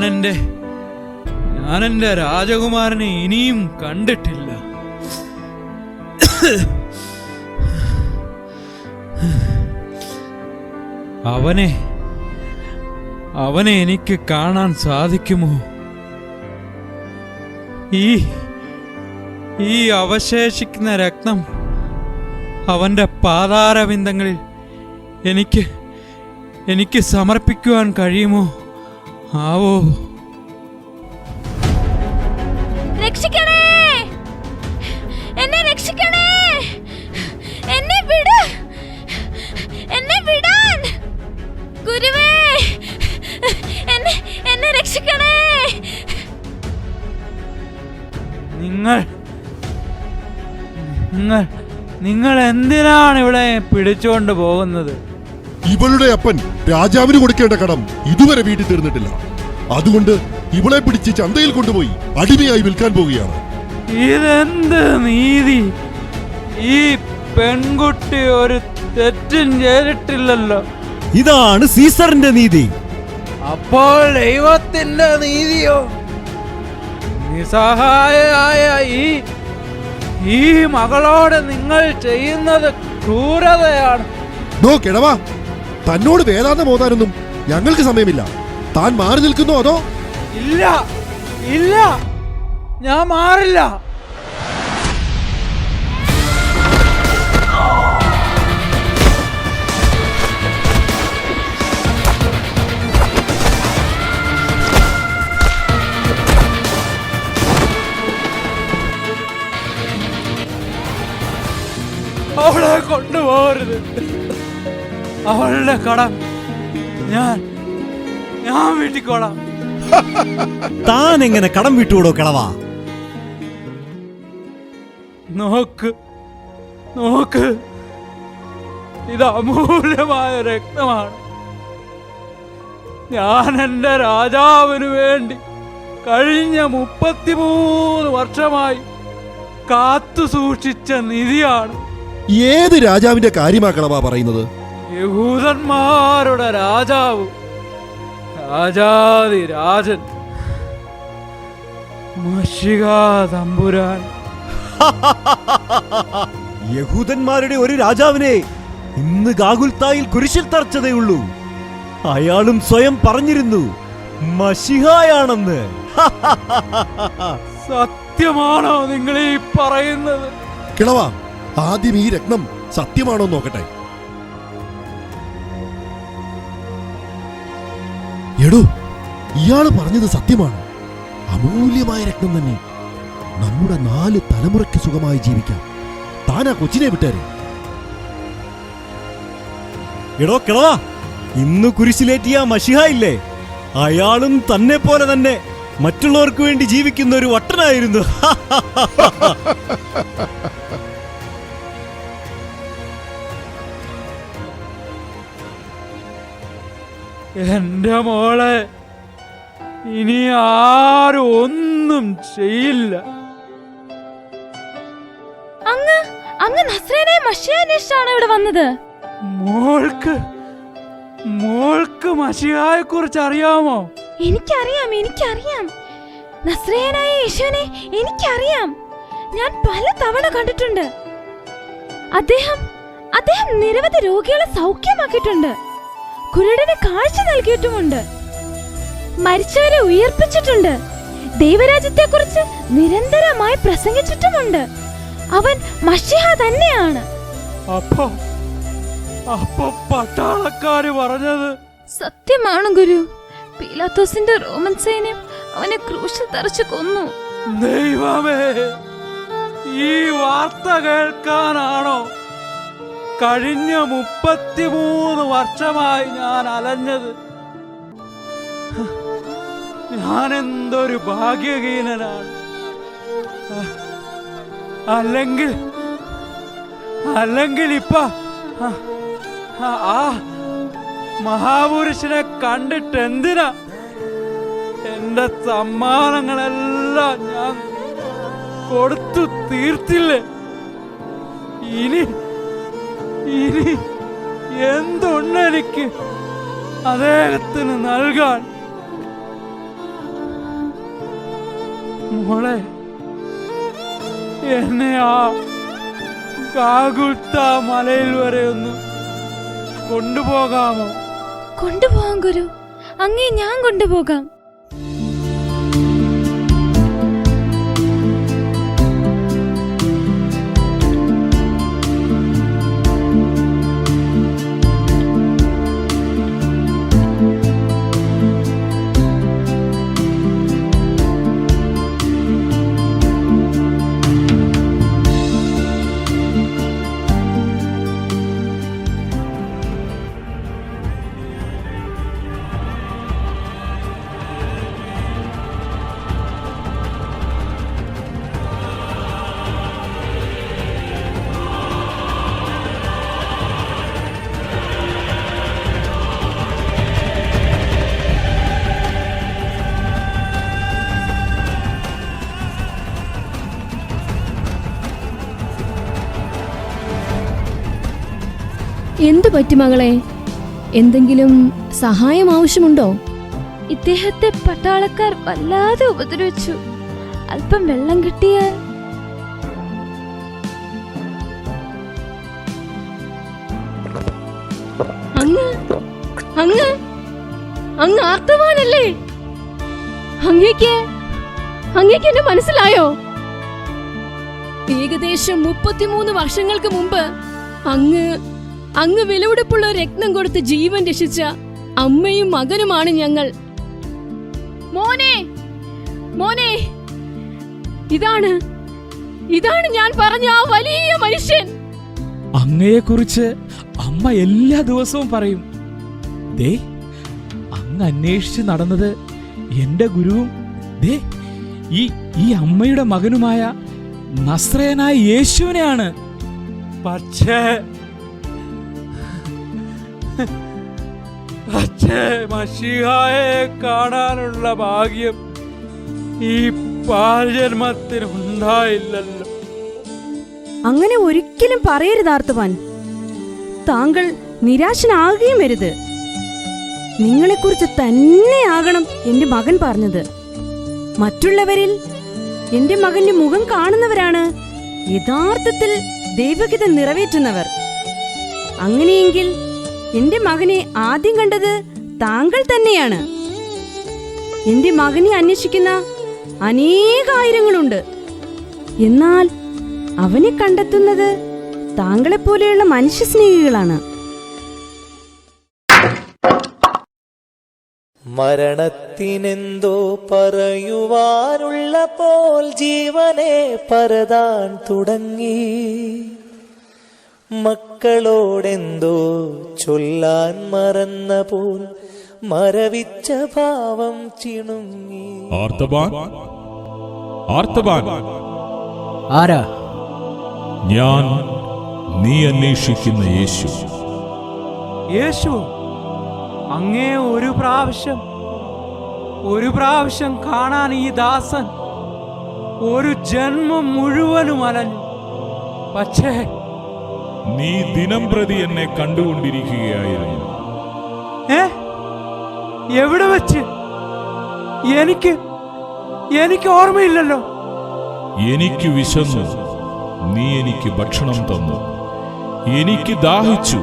Speaker 7: എൻ്റെ രാജകുമാരനെ ഇനിയും കണ്ടിട്ടില്ല. അവനെ എനിക്ക് കാണാൻ സാധിക്കുമോ? ഈ അവശേഷിക്കുന്ന രക്തം അവന്റെ പാതാരബിന്ദങ്ങളിൽ എനിക്ക് സമർപ്പിക്കുവാൻ കഴിയുമോ ആവോ?
Speaker 11: രക്ഷിക്കണേ, എന്നെ രക്ഷിക്കണേ, എന്നെ വിട്, എന്നെ വിടാൻ ഗുരുവേ, എന്നെ രക്ഷിക്കണേ.
Speaker 7: നിങ്ങൾ എന്തിനാണ് ഇവിടെ പിടിച്ചുകൊണ്ട് പോകുന്നത്?
Speaker 6: ഇവളുടെ അപ്പൻ രാജാവിന് കൊടുക്കേണ്ട കടം ഇതുവരെ വീട്ടിൽ തീർന്നിട്ടില്ല. അതുകൊണ്ട് ഇവളെ പിടിച്ച് ചന്തയിൽ കൊണ്ടുപോയി അടിമയായി വിൽക്കാൻ പോവുകയാണ്.
Speaker 7: ഇതെന്ത് നീതി? ഈ പെൺകുട്ടി ഒരു തെറ്റും ചെയ്തിട്ടില്ലല്ലോ.
Speaker 3: ഇതാണ് സീസറിന്റെ നീതി.
Speaker 7: അപ്പോൾ ദൈവത്തിന്റെ നീതിയോ? നിസ്സഹായയായ ഈ മകളോട് നിങ്ങൾ ചെയ്യുന്നത് ക്രൂരതയാണ്.
Speaker 6: കിഴവാ, തന്നോട് വേദാന്തം ഓതാനൊന്നും ഞങ്ങൾക്ക് സമയമില്ല. താൻ മാറി നിൽക്കുന്നോ അതോ?
Speaker 7: ഇല്ല, ഞാൻ മാറില്ല. അവളെ കൊണ്ടുപോകരുത്. അവളുടെ കടം ഞാൻ വീട്ടിക്കോളാം.
Speaker 3: താൻ എങ്ങനെ കടം വിട്ടുകൂടോ കിളവാ?
Speaker 7: നോക്ക്, ഇത് അമൂല്യമായ രക്തമാണ്. ഞാൻ എൻ്റെ രാജാവിനു വേണ്ടി കഴിഞ്ഞ 33 വർഷമായി
Speaker 2: കാത്തു സൂക്ഷിച്ച നിധിയാണ്.
Speaker 6: ഏത് രാജാവിന്റെ കാര്യമാക്കളവാ പറയുന്നത്?
Speaker 2: യഹൂദന്മാരുടെ രാജാവ്, രാജാതി രാജൻ, മശിഹാ തമ്പുരാൻ.
Speaker 3: യഹൂദന്മാരുടെ ഒരു രാജാവിനെ ഇന്ന് ഗാഗുൽത്തായിൽ കുരിശിൽ തറച്ചതേയുള്ളൂ. അയാളും സ്വയം പറഞ്ഞിരുന്നു മശിഹായാണെന്ന്.
Speaker 2: സത്യമാണോ നിങ്ങൾ ഈ പറയുന്നത്?
Speaker 6: കിളവാ, ആദ്യം ഈ രത്നം സത്യമാണോ നോക്കട്ടെ. എടോ, ഇയാള് പറഞ്ഞത് സത്യമാണ്. അമൂല്യമായ രത്നം തന്നെ. നമ്മുടെ 4 തലമുറയ്ക്ക് സുഖമായി ജീവിക്കാം. താനാ കൊച്ചിനെ വിട്ടേരെ.
Speaker 3: എടോ കിളവാ, ഇന്ന് കുരിശിലേറ്റിയ മശിഹ ഇല്ലേ, അയാളും തന്നെ പോലെ തന്നെ മറ്റുള്ളവർക്ക് വേണ്ടി ജീവിക്കുന്ന ഒരു വട്ടനായിരുന്നു.
Speaker 2: എന്റെ മോളെ ഇനി ആരും ഒന്നും ചെയ്യില്ല.
Speaker 11: അങ്ങ് നസ്രേനെ മശിഹാന്വേഷിച്ചാണ് ഇവിടെ വന്നത്.
Speaker 2: മോൾക്ക് മശിഹായെ കുറിച്ച് അറിയാമോ?
Speaker 11: എനിക്കറിയാം. നസ്രേനായ യേശുവിനെ എനിക്കറിയാം. ഞാൻ പല തവണ കണ്ടിട്ടുണ്ട്. അദ്ദേഹം നിരവധി രോഗികളെ സൗഖ്യമാക്കിയിട്ടുണ്ട്. കുരുടന് കാഴ്ച നൽകിയിട്ടുമുണ്ട്. മരിച്ചവരെ ഉയർപ്പിച്ചിട്ടുണ്ട്. ദൈവരാജ്യത്തെ കുറിച്ച് നിരന്തരമായി പ്രസംഗിച്ചിട്ടുമുണ്ട്. അവൻ മശിഹ തന്നെയാണ്.
Speaker 2: അപ്പൊ പട്ടാളക്കാര് പറഞ്ഞത്
Speaker 11: സത്യമാണ് ഗുരു. പീലാത്തോസിന്റെ റോമൻ സൈന്യം അവനെ ക്രൂശിൽ തറച്ചു കൊന്നു.
Speaker 2: ദൈവമേ, ഈ വാർത്ത കേൾക്കാനാണോ കഴിഞ്ഞ 33 വർഷമായി ഞാൻ അലഞ്ഞത്? ഞാൻ എന്തൊരു ഭാഗ്യഹീനനാണ്. അല്ലെങ്കിൽ ഇപ്പ ആ മഹാപുരുഷനെ കണ്ടിട്ട് എന്തിനാ? എന്റെ സമ്മാനങ്ങളെല്ലാം ഞാൻ കൊടുത്തു തീർത്തില്ലേ? ഇനി എന്തുണ്ടെനിക്ക് അദ്ദേഹത്തിന് നൽകാൻ? മോളെ, എന്നെ ആ ഗാഗുൽത്താ മലയിൽ വരെ ഒന്ന് കൊണ്ടുപോകാമോ?
Speaker 11: കൊണ്ടുപോകാം ഗുരു, അങ്ങേ ഞാൻ കൊണ്ടുപോകാം. എന്തു പറ്റി മകളെ? എന്തെങ്കിലും സഹായം ആവശ്യമുണ്ടോ? ഇദ്ദേഹത്തെ പട്ടാളക്കാർ വല്ലാതെ ഉപദ്രവിച്ചു. അല്പം വെള്ളം കിട്ടിയാൽ. അങ്ങ് ആർത്തവാനല്ലേ? അങ്ങേക്ക് എന്നെ മനസ്സിലായോ? ഏകദേശം 33 വർഷങ്ങൾക്ക് മുമ്പ് അങ്ങ് വിലപിടിപ്പുള്ള രത്നം കൊടുത്ത് ജീവൻ രക്ഷിച്ച അമ്മയും മകനുമാണ് ഞങ്ങൾ. മോനെ, ഇതാണ് ഞാൻ പറഞ്ഞ ആ വലിയ മനുഷ്യൻ.
Speaker 2: അങ്ങയെക്കുറിച്ച് അമ്മ എല്ലാ ദിവസവും പറയും. ദേ, അങ്ങ് അന്വേഷിച്ച് നടന്നത് എന്റെ ഗുരുവും ഈ അമ്മയുടെ മകനുമായ നസ്രയനായ യേശുവിനെയാണ്. പക്ഷേ മശിഹായെ കാണാനുള്ള ഭാഗ്യം ഈ പാൽജന്മത്തിന് ഉണ്ടായില്ലല്ലോ.
Speaker 12: അങ്ങനെ ഒരിക്കലും പറയരുത് ആർത്തവാൻ. താങ്കൾ നിരാശനാകുകയും വരുത്. നിങ്ങളെക്കുറിച്ച് തന്നെയാകണം എന്റെ മകൻ പറഞ്ഞത്. മറ്റുള്ളവരിൽ എന്റെ മകന്റെ മുഖം കാണുന്നവരാണ് യഥാർത്ഥത്തിൽ ദൈവഹിതം നിറവേറ്റുന്നവർ. അങ്ങനെയെങ്കിൽ എന്റെ മകനെ ആദ്യം കണ്ടത് താങ്കൾ തന്നെയാണ്. എന്റെ മകനെ അന്വേഷിക്കുന്ന അനേകായിരങ്ങളുണ്ട്. എന്നാൽ അവനെ കണ്ടെത്തുന്നത് താങ്കളെപ്പോലെയുള്ള മനുഷ്യസ്നേഹികളാണ്.
Speaker 13: മരണത്തിനെന്തോ പറയുവാനുള്ള പോൽ ജീവനെ പരതാൻ തുടങ്ങി. മക്കളോടെന്തോ ചൊല്ലാൻ മറന്ന പോൽ മരവിച്ച ഭാവം ചിണുങ്ങി.
Speaker 4: ആരാ?
Speaker 5: ഞാൻ നീ അന്വേഷിക്കുന്ന യേശു.
Speaker 7: യേശു, അങ്ങേ ഒരു പ്രാവശ്യം കാണാൻ ഈ ദാസൻ ഒരു ജന്മം മുഴുവനും അലഞ്ഞു. പക്ഷേ
Speaker 5: നീ ദിനം പ്രതി എന്നെ കണ്ടുകൊണ്ടിരിക്കുകയായിരുന്നു.
Speaker 7: എവിടെ വെച്ച്? എനിക്ക് ഓർമ്മയില്ലല്ലോ.
Speaker 5: എനിക്ക് വിശന്നു, നീ എനിക്ക് ഭക്ഷണം തന്നു. എനിക്ക് ദാഹിച്ചു,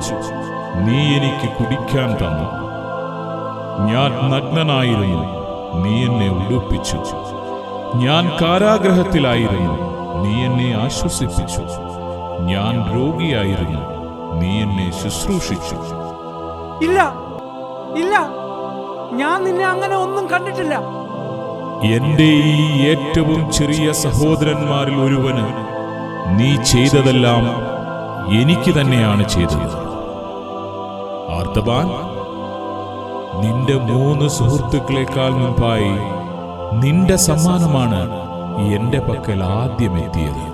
Speaker 5: നീ എനിക്ക് കുടിക്കാൻ തന്നു. ഞാൻ നഗ്നനായിരുന്നു, നീ എന്നെ ഉടുപ്പിച്ചു. ഞാൻ കാരാഗ്രഹത്തിലായിരുന്നു, നീ എന്നെ ആശ്വസിപ്പിച്ചു. ഞാൻ രോഗിയായിരുന്നു, നീ എന്നെ ശുശ്രൂഷിച്ചു.
Speaker 7: ഇല്ല, ഞാൻ നിന്നെ അങ്ങനെ ഒന്നും കണ്ടിട്ടില്ല.
Speaker 5: എന്റെ ഈ ഏറ്റവും ചെറിയ സഹോദരന്മാരിൽ ഒരുവന് നീ ചെയ്തതെല്ലാം എനിക്ക് തന്നെയാണ് ചെയ്തത്. ആർത്തബാൻ, നിന്റെ 3 സുഹൃത്തുക്കളെക്കാൾ മുമ്പായി നിന്റെ സമ്മാനമാണ് എന്റെ പക്കൽ ആദ്യം എത്തിയത്.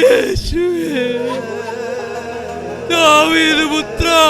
Speaker 3: യേശുവേ, ദാവീദ് പുത്രാ,